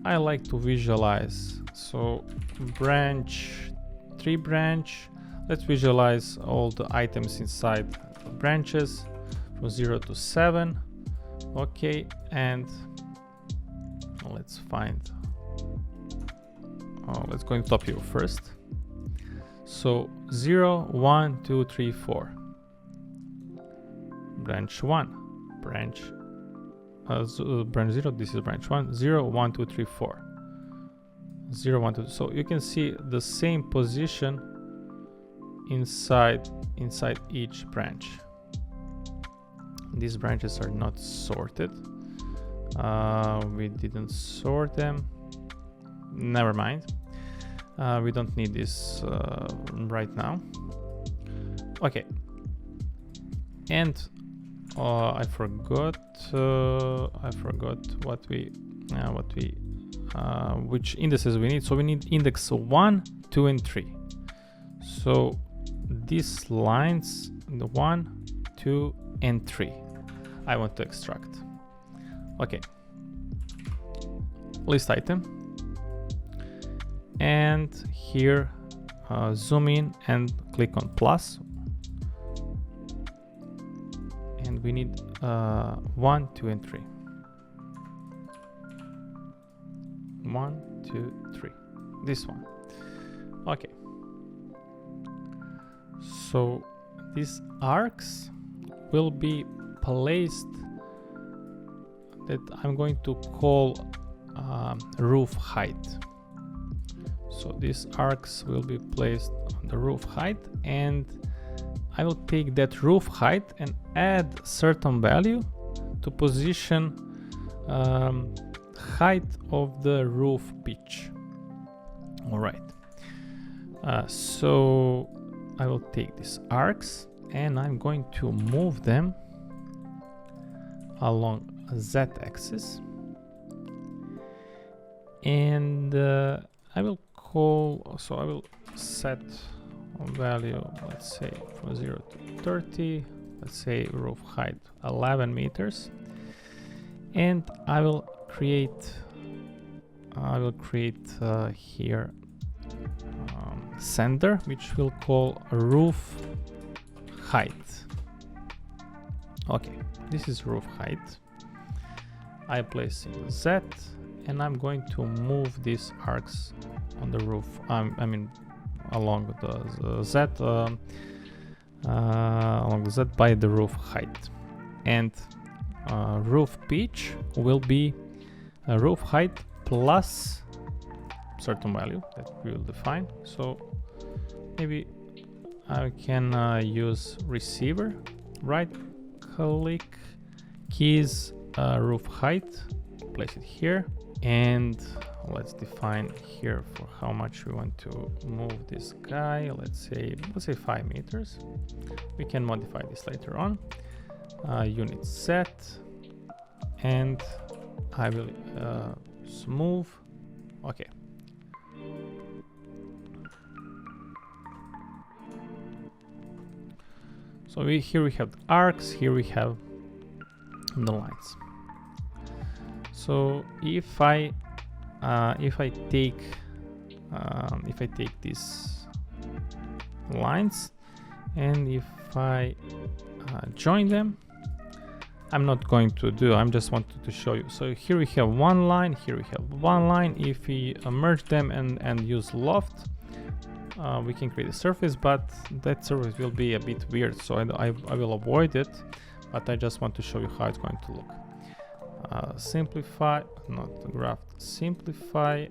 I like to visualize. So tree branch. Let's visualize all the items inside the branches from 0 to 7. Okay, and let's find. Let's go in top view first. So 0, 1, 2, 3, 4. Branch 1, branch 0, this is branch 1, 0, 1, 2, 3, 4. 0, 1, 2. So you can see the same position inside each branch. These branches are not sorted. We didn't sort them. Never mind. We don't need this right now. Okay. And I forgot which indices we need. So we need index 1, 2, and 3. So these lines, the 1, 2, and 3, I want to extract. Okay. List item. And here, zoom in and click on plus. And we need 1, 2, and 3. 1, 2, 3. This one. Okay. So these arcs will be placed that I'm going to call roof height. So these arcs will be placed on the roof height, and I will take that roof height and add certain value to position height of the roof pitch. All right. So I will take these arcs and I'm going to move them along z-axis, and I will set a value, let's say from 0 to 30, let's say roof height 11 meters, and I will create here sender, which we'll call roof height. Okay, this is roof height. I place in Z, and I'm going to move these arcs on the roof. Along the Z, along the Z by the roof height, and roof pitch will be roof height plus certain value that we will define. So maybe I can use receiver, right click, keys, roof height, place it here, and let's define here for how much we want to move this guy. Let's say 5 meters. We can modify this later on. Unit set, and I will smooth. Okay. So here we have the arcs, here we have the lines. So if I take these lines and if I join them, I'm not going to do, I'm just wanted to show you. So here we have one line, here we have one line. If we merge them and use Loft, we can create a surface, but that surface will be a bit weird, so I will avoid it, but I just want to show you how it's going to look. Simplify, not graft, simplify.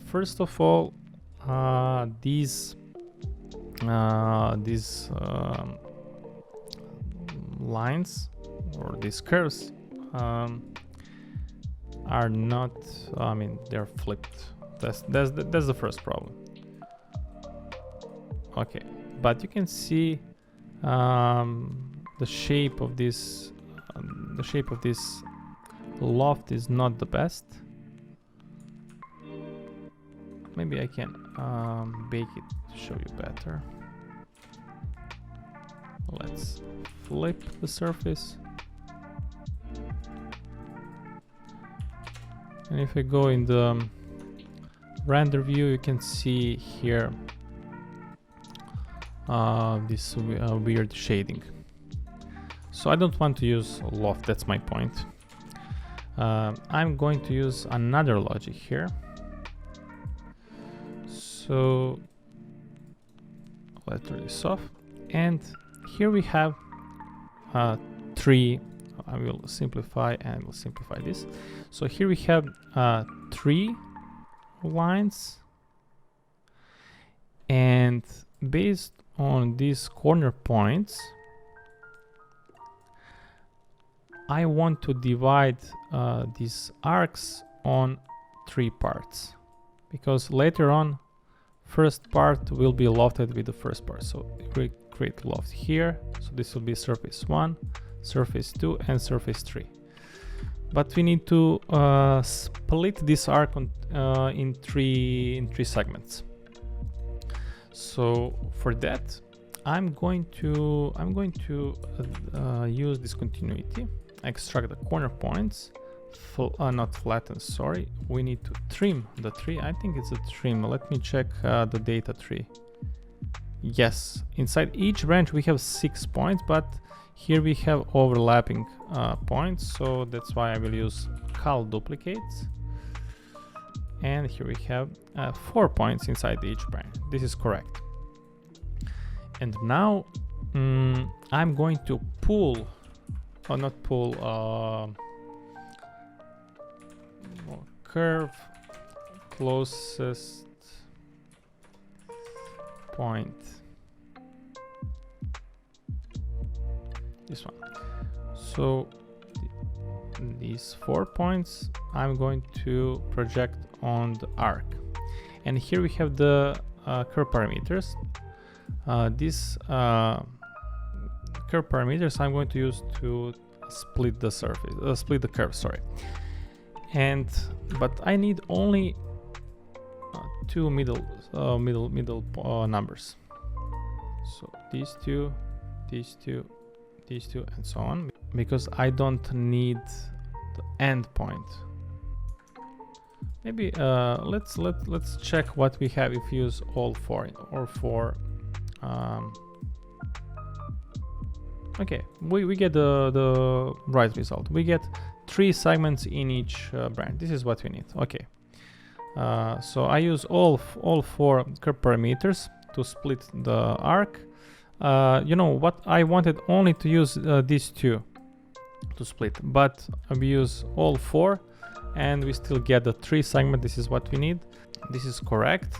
First of all, these lines or these curves are not, I mean, they're flipped. That's the first problem. Okay, but you can see the shape of this loft is not the best. Maybe I can bake it to show you better. Let's flip the surface. And if I go in the render view, you can see here this weird shading. So I don't want to use Loft, that's my point. I'm going to use another logic here. So let's turn this off. And here we have three. I will simplify and we'll simplify this. So here we have 3 lines, and based on these corner points, I want to divide these arcs on 3 parts, because later on first part will be lofted with the first part. So we create loft here, so this will be surface 1, surface 2 and surface 3. But we need to split this arc on, in three segments. So for that, I'm going to use discontinuity, extract the corner points, not flatten, sorry. We need to trim the tree. I think it's a trim. Let me check the data tree. Yes, inside each branch we have 6 points, but here we have overlapping points, so that's why I will use cal duplicates. And here we have 4 points inside each branch. This is correct. And now I'm going to pull, or not pull, curve closest point. This one. So these 4 points I'm going to project on the arc. And here we have the curve parameters. These curve parameters I'm going to use to split the surface, split the curve, sorry. But I need only 2 middle numbers. So these two, and so on, because I don't need the end point. Maybe let's check what we have if we use all 4 or 4. Okay, we get the right result. We get 3 segments in each branch. This is what we need. Okay. So I use all 4 curve parameters to split the arc. You know what? I wanted only to use these 2 to split, but we use all 4 and we still get the 3 segment. This is what we need. This is correct.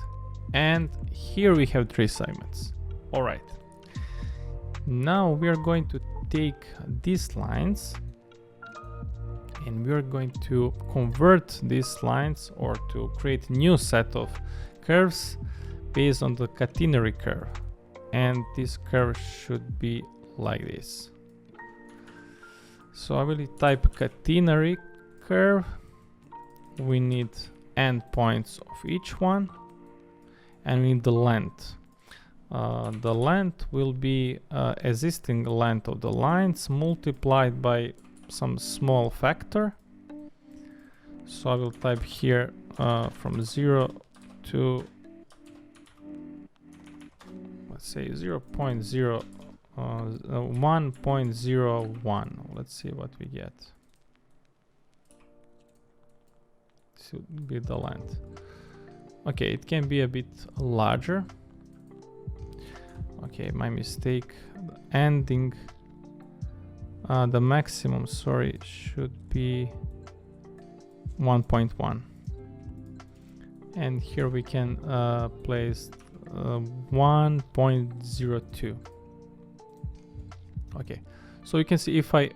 And here we have 3 segments. All right. Now we are going to take these lines and we are going to convert these lines, or to create a new set of curves based on the catenary curve. And this curve should be like this. So I will type catenary curve. We need endpoints of each one, and we need the length. The length will be existing length of the lines multiplied by some small factor. So I will type here from 0 to, let's say, 0.0 1.01. Let's see what we get. This would be the length. Okay, it can be a bit larger. Okay, my mistake. The ending, the maximum, sorry, should be 1.1. And here we can place 1.02. Okay, so you can see if I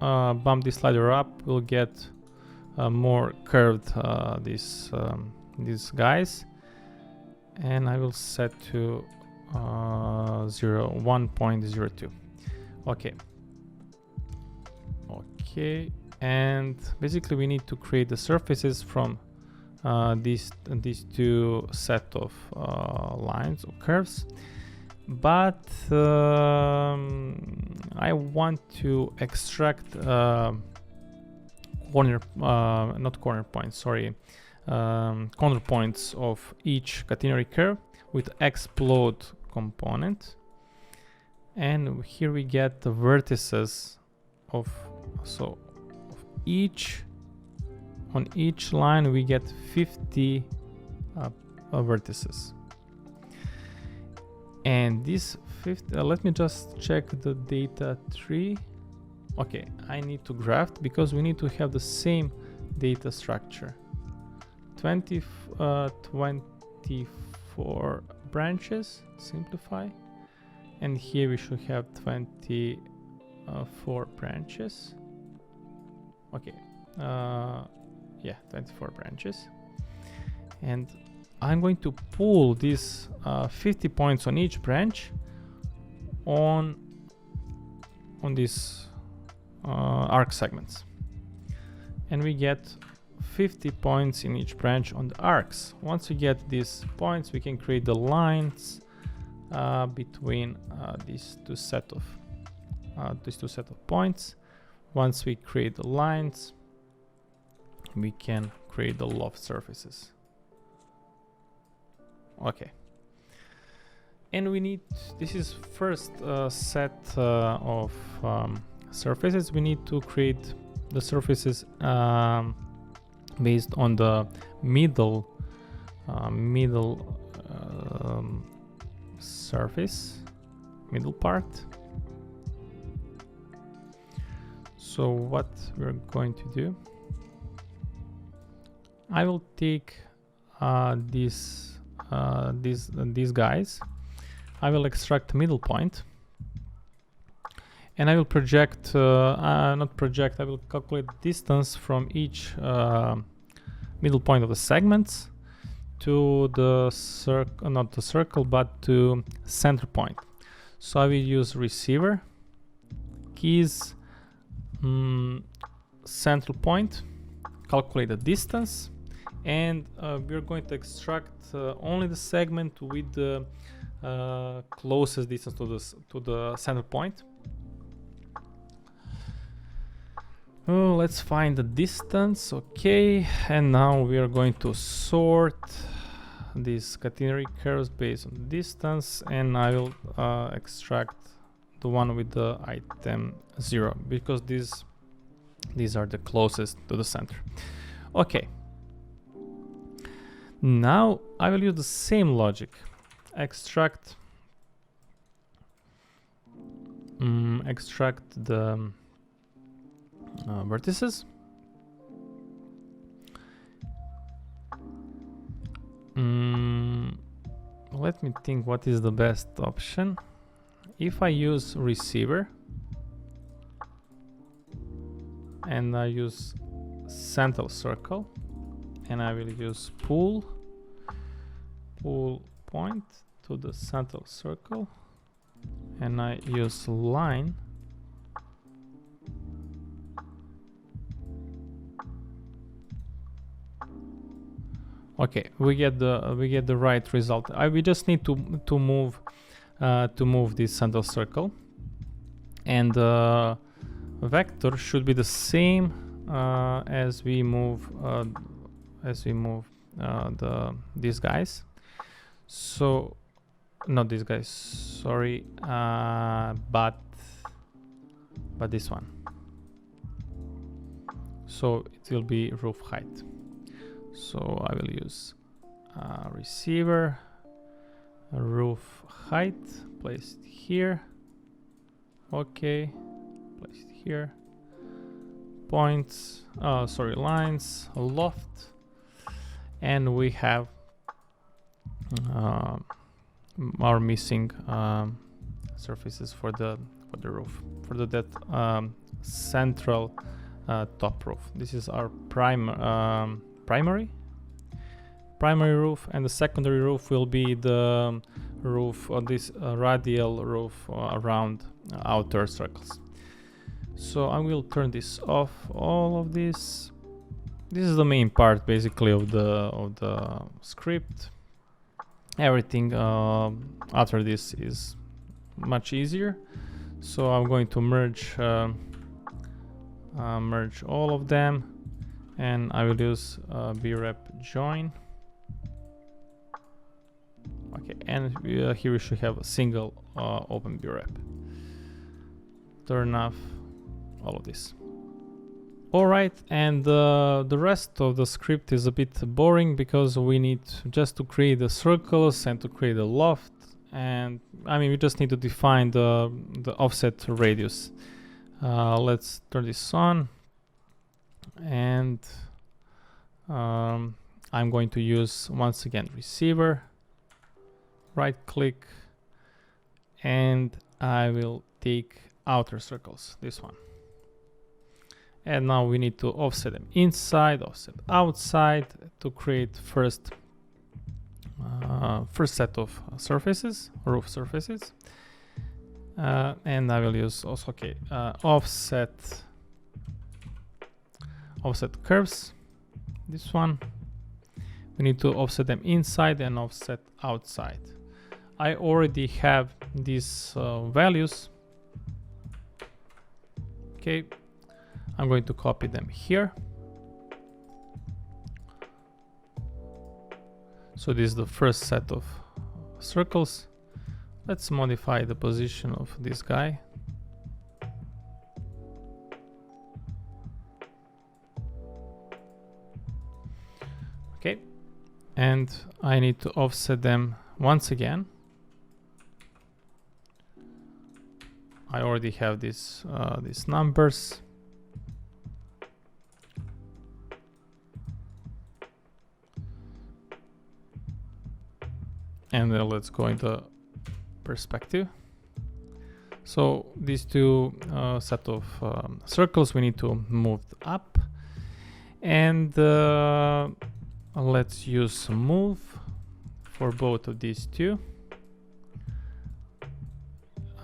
bump this slider up, we'll get more curved these guys, and I will set to 1.02. Okay, and basically we need to create the surfaces from these two set of lines or curves, but I want to extract corner points of each catenary curve with explode component, and here we get the vertices of each. On each line we get 50 vertices, and this 50, let me just check the data tree. Okay, I need to graft because we need to have the same data structure. 24 branches, simplify, and here we should have 24 branches. Okay, yeah, 24 branches, and I'm going to pull these 50 points on each branch on these arc segments, and we get 50 points in each branch on the arcs. Once we get these points, we can create the lines between these two set of points. Once we create the lines, we can create the loft surfaces. Okay, and we need, this is first set of surfaces. We need to create the surfaces based on the middle surface, middle part. So what we're going to do, I will take these guys. I will extract middle point, and I will project, not project, I will calculate distance from each middle point of the segments to the circle, not the circle, but to center point. So I will use receiver, keys, central point, calculate the distance, and we're going to extract only the segment with the closest distance to the center point. Oh, let's find the distance. Okay, and now we are going to sort these catenary curves based on the distance, and I will extract the one with the item 0 because these are the closest to the center. Okay, now I will use the same logic. Extract the vertices. Let me think what is the best option. If I use receiver and I use central circle, and I will use pull point to the central circle, and I use line, okay, we get the right result. We just need to move this central circle, and the vector should be the same as we move these guys. So not this guy, sorry, but this one. So it will be roof height. So I will use receiver, roof height, place it here. Okay, place it here. Points, sorry, lines, loft, and we have our missing surfaces for the roof, for that central top roof. This is our primary roof, and the secondary roof will be the roof, or this radial roof around outer circles. So I will turn this off, all of this. This is the main part basically of the script. Everything after this is much easier. So I'm going to merge all of them, and I will use brep join. Okay, and here we should have a single open brep. Turn off all of this. All right, and the rest of the script is a bit boring because we need just to create the circles and to create a loft, and I mean we just need to define the offset radius. Let's turn this on, and I'm going to use once again receiver, right click, and I will take outer circles, this one. And now we need to offset them inside, offset outside to create first set of surfaces, roof surfaces. And I will use also offset curves, this one. We need to offset them inside and offset outside. I already have these values. Okay, I'm going to copy them here. So this is the first set of circles. Let's modify the position of this guy. Okay, and I need to offset them once again. I already have these numbers. And then let's go into perspective. So these two set of circles we need to move up, and let's use move for both of these two.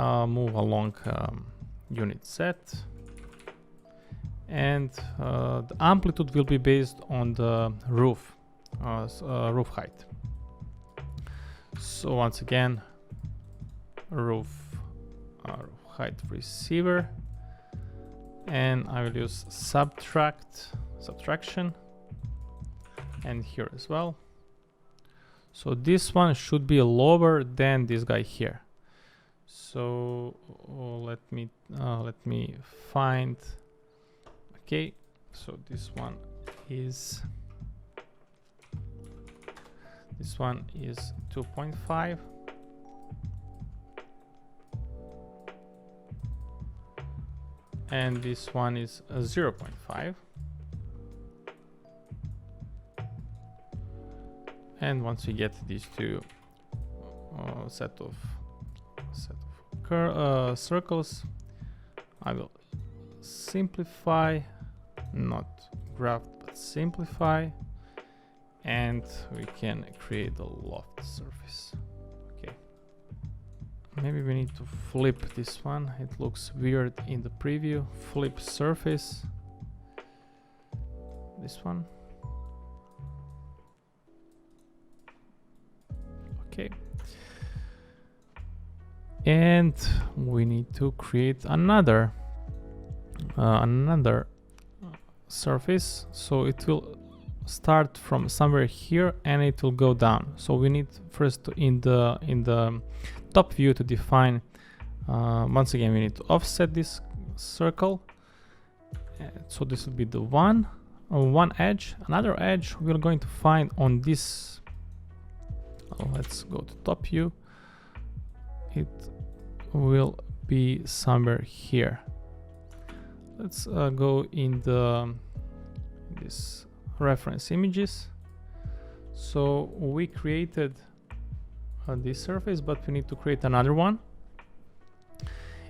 Move along unit set, and the amplitude will be based on the roof height. So once again, roof height receiver, and I will use subtraction, and here as well. So this one should be lower than this guy here. So let me find. Okay, so this one is 2.5. And this one is 0.5. And once we get these two set of circles, I will simplify, not graft but simplify, and we can create a loft surface. Okay, maybe we need to flip this one, it looks weird in the preview. Flip surface, this one. Okay, and we need to create another surface, so it will start from somewhere here and it will go down. So we need first to, in the top view, to define, once again we need to offset this circle. So this will be the one edge. Another edge we're going to find on this. Let's go to top view. It will be somewhere here. Let's go in this reference images. So we created this surface, but we need to create another one.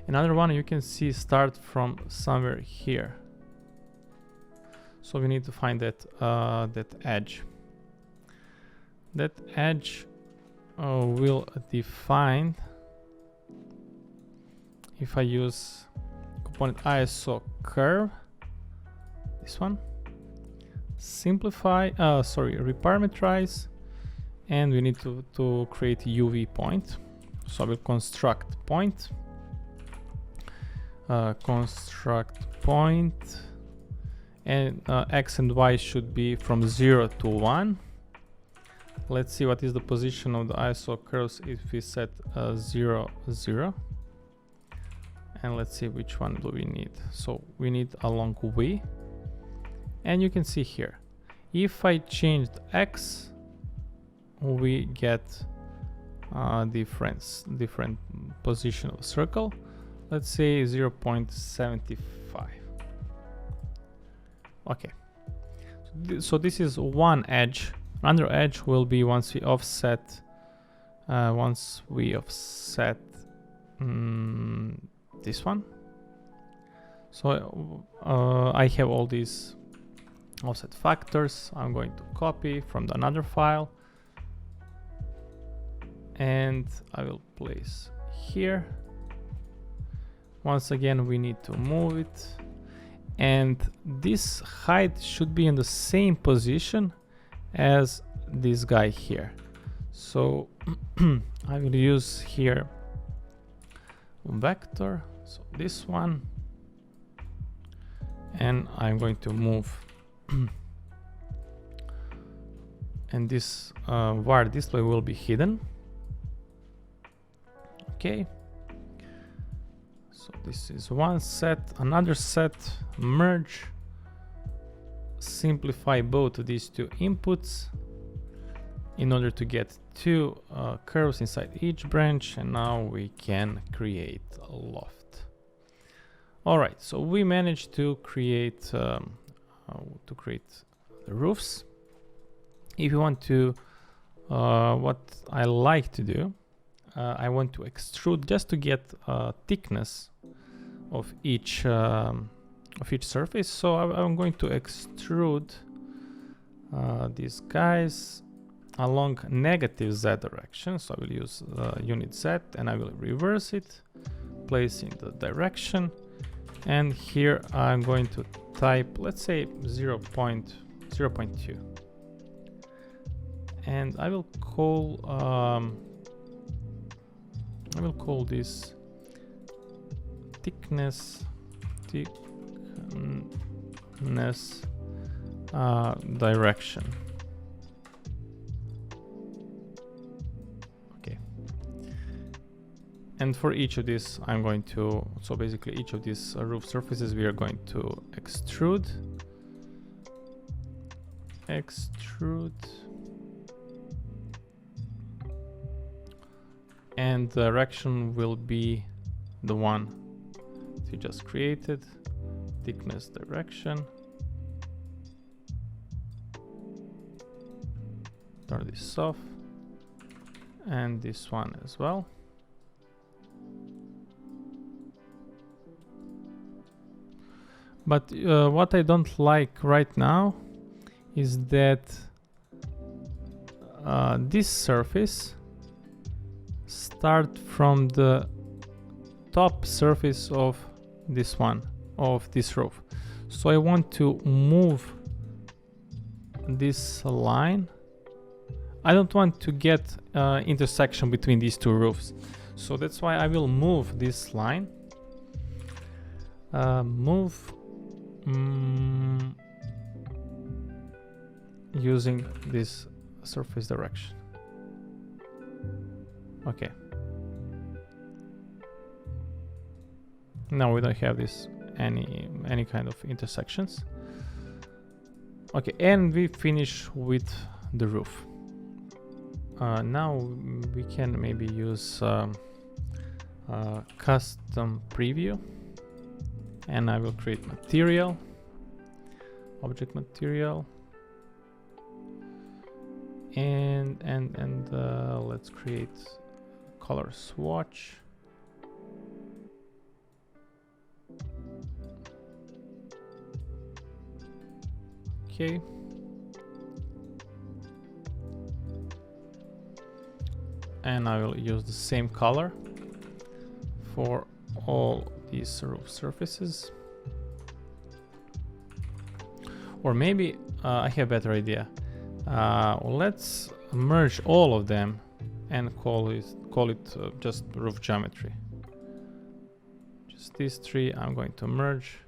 Another one you can see start from somewhere here. So we need to find that that edge. That edge will define, if I use component ISO curve, this one, simplify, reparameterize, and we need to create a UV point. So I will construct point, and X and Y should be from 0 to 1. Let's see what is the position of the ISO curves if we set 0, 0. And let's see which one do we need. So we need along V. And you can see here, if I change X, we get different position of the circle. Let's say 0.75. Okay. So this is one edge. Another edge will be once we offset. This one. So I have all these offset factors. I'm going to copy from another file, and I will place here. Once again, we need to move it, and this height should be in the same position as this guy here. So I will use here vector, so this one, and I'm going to move and this var display will be hidden. Okay, so this is one set, another set, merge, simplify both of these two inputs in order to get two curves inside each branch, and now we can create a loft. All right, so we managed to create the roofs. If you want to, what I like to do, I want to extrude just to get thickness of each surface. So I'm going to extrude these guys along negative Z direction. So I will use unit Z and I will reverse it, place in the direction, and here I'm going to type, let's say 0.2, and I will call this thickness direction. Okay, and for each of these I'm going to, so basically each of these roof surfaces we are going to extrude, and the direction will be the one we just created, thickness direction. Turn this off, and this one as well. But what I don't like right now is that this surface start from the top surface of this one, of this roof. So I want to move this line. I don't want to get intersection between these two roofs. So that's why I will move this line. using this surface direction. Okay. Now we don't have this any kind of intersections. Okay, and we finish with the roof. Now we can maybe use custom preview, and I will create material, object material, and let's create color swatch. Okay. And I will use the same color for all these roof surfaces. Or maybe I have a better idea. Let's merge all of them and call it just roof geometry. Just these three I'm going to merge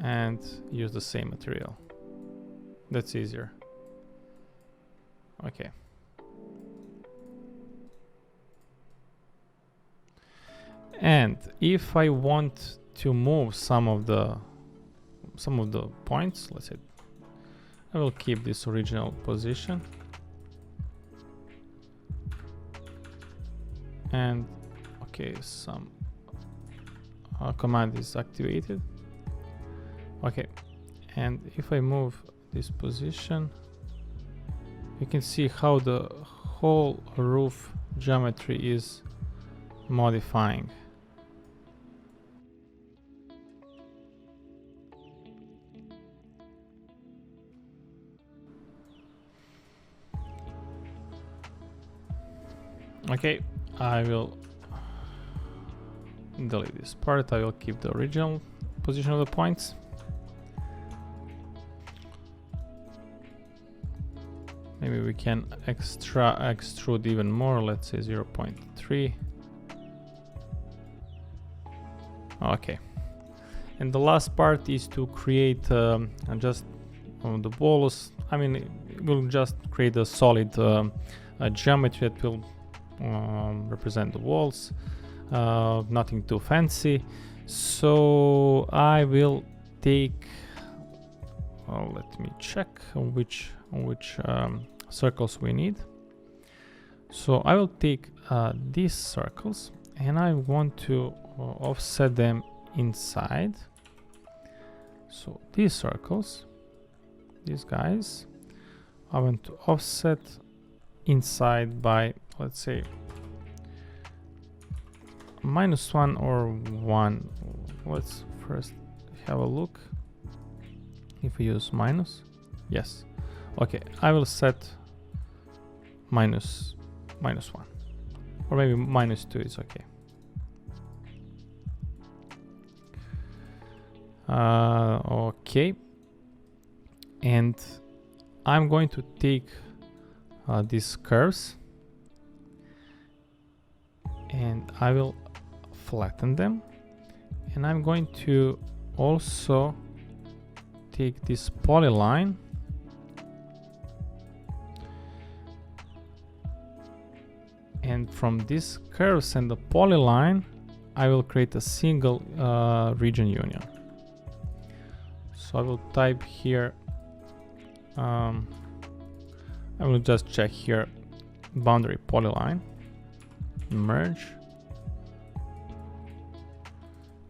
and use the same material. That's easier. Okay. And if I want to move some of the points, let's say I will keep this original position, and okay, some command is activated. Okay, and if I move this position, you can see how the whole roof geometry is modifying. Okay, I will delete this part. I will keep the original position of the points. Maybe we can extrude even more. Let's say 0.3. Okay. And the last part is to create just the walls. I mean, we'll just create a solid geometry that will represent the walls. Nothing too fancy. So I will take. Let me check which circles we need. So I will take these circles and I want to offset them inside. So these circles, these guys, I want to offset inside by, let's say, -1 or 1. Let's first have a look if we use minus. Yes. Okay, I will set minus 1, or maybe -2 is okay. Okay, and I'm going to take these curves and I will flatten them, and I'm going to also take this polyline and from these curves and the polyline I will create a single region union. So I will type here, I will just check here, boundary polyline, merge,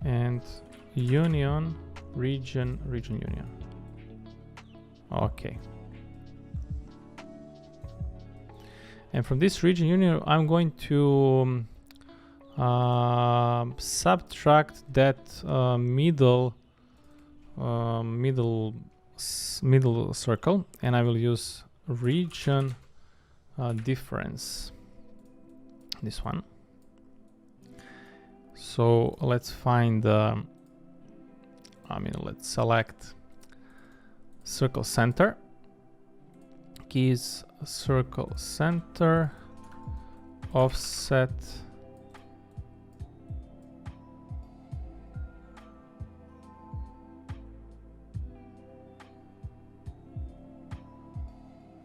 and union region union. Okay. And from this region union, I'm going to subtract that middle circle, and I will use region difference. This one. So let's find. Let's select circle center. Keys circle center, offset,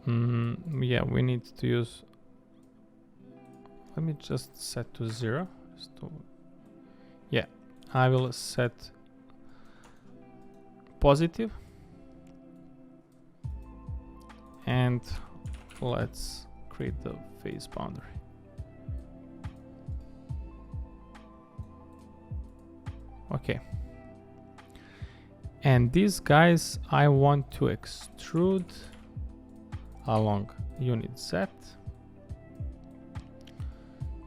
Yeah, we need to use, let me just set to 0. Yeah, I will set positive, and let's create the face boundary. Okay, and these guys I want to extrude along unit Z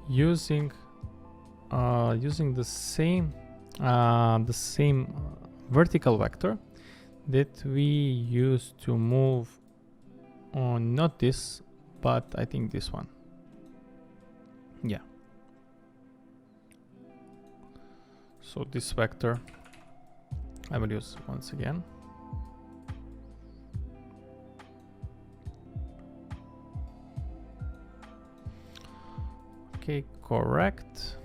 using the same vertical vector that we use to move on, not this, but I think this one. Yeah. So this vector I will use once again. Okay, correct.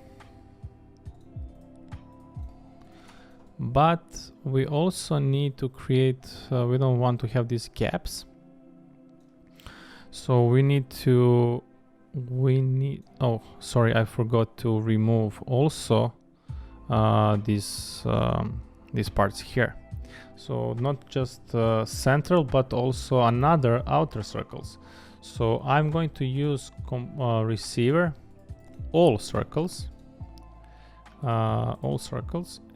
But we also need to create, we don't want to have these gaps. So we need, oh, sorry, I forgot to remove also these parts here. So not just central, but also another outer circles. So I'm going to use receiver all circles,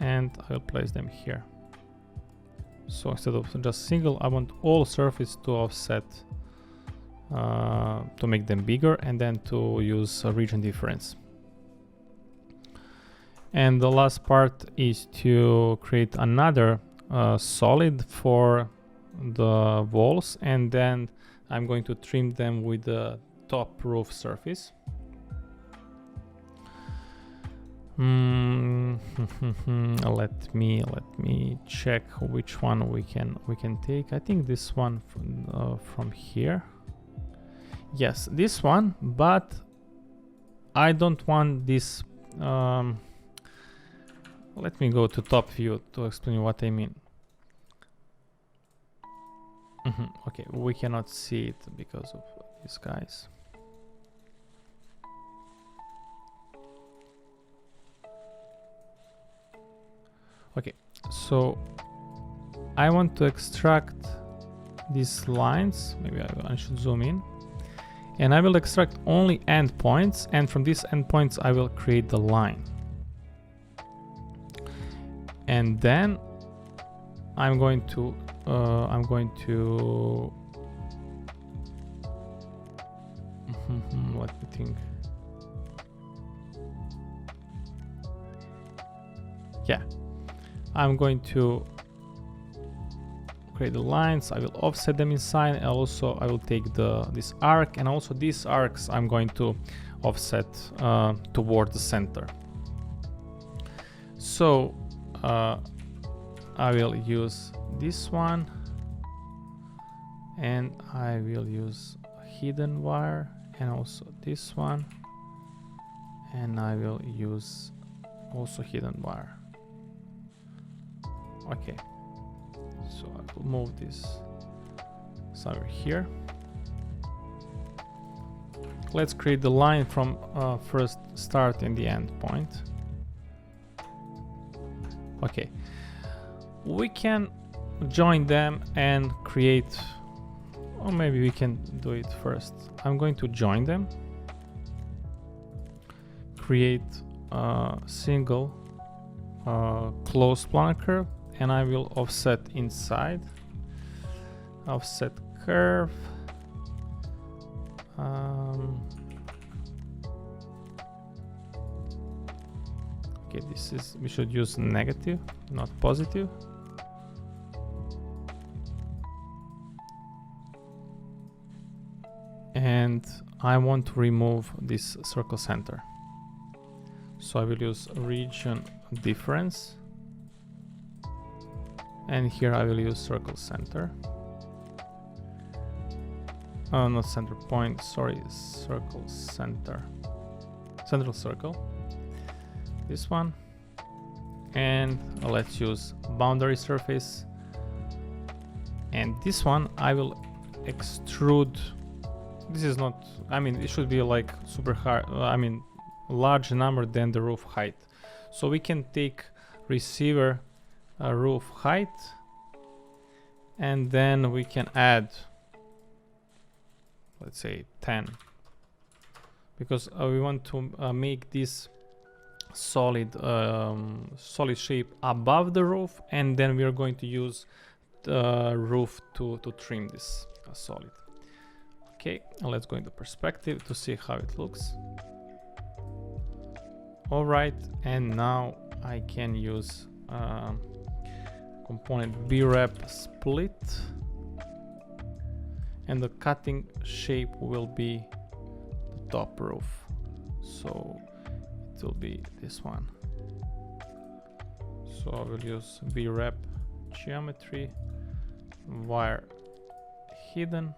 and I'll place them here. So instead of just single, I want all surface to offset, to make them bigger, and then to use a region difference. And the last part is to create another solid for the walls, and then I'm going to trim them with the top roof surface. Let me check which one we can take. I think this one from here. Yes, this one, but I don't want this. Let me go to top view to explain what I mean. Okay, we cannot see it because of these guys. Okay, so I want to extract these lines. Maybe I should zoom in. And I will extract only endpoints, and from these endpoints I will create the line. And then I'm going to let me think. Yeah, I'm going to create the lines. I will offset them inside, and also I will take this arc, and also these arcs I'm going to offset toward the center. So I will use this one, and I will use a hidden wire, and also this one, and I will use also hidden wire. Okay, so I will move this somewhere here. Let's create the line from first start and the end point. Okay, we can join them and create, or maybe we can do it first. I'm going to join them, create a single closed planar curve, and I will offset inside, offset curve. Okay, this is, we should use negative, not positive. And I want to remove this circle center. So I will use region difference. And here I will use circle center. Not center point, sorry, circle center. Central circle. This one. And let's use boundary surface. And this one I will extrude. This is not, I mean, it should be like super hard, I mean, large number than the roof height. So we can take receiver roof height, and then we can add, let's say 10, because we want to make this solid shape above the roof, and then we are going to use the roof to trim this solid. Okay, let's go into perspective to see how it looks. All right, and now I can use component B-wrap split, and the cutting shape will be the top roof, so it will be this one. So I will use B-wrap geometry, wire hidden,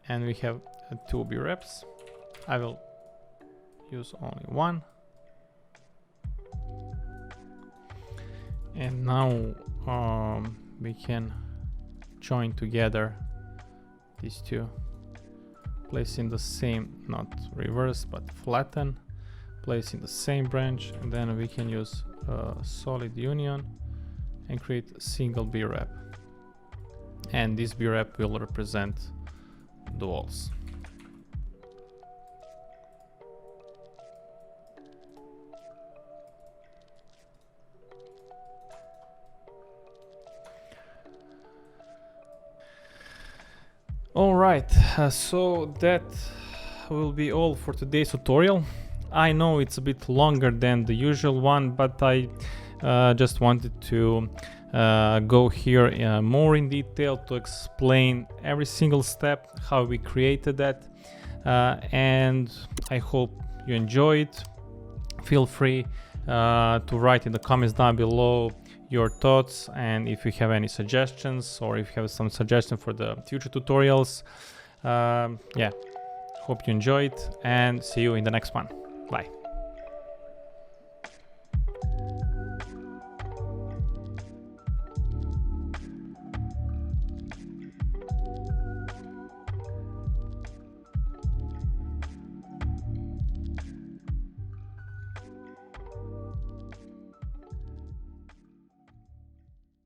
and we have 2 B-wraps. I will use only one. And now we can join together these two, place in the same, not reverse but flatten, place in the same branch, and then we can use solid union and create a single B-wrap, and this B-wrap will represent the walls. All right, so that will be all for today's tutorial. I know it's a bit longer than the usual one, but I just wanted to go here more in detail to explain every single step, how we created that, and I hope you enjoy it. Feel free to write in the comments down below your thoughts, and if you have any suggestions, or if you have some suggestions for the future tutorials. Yeah, hope you enjoyed, and see you in the next one. Bye.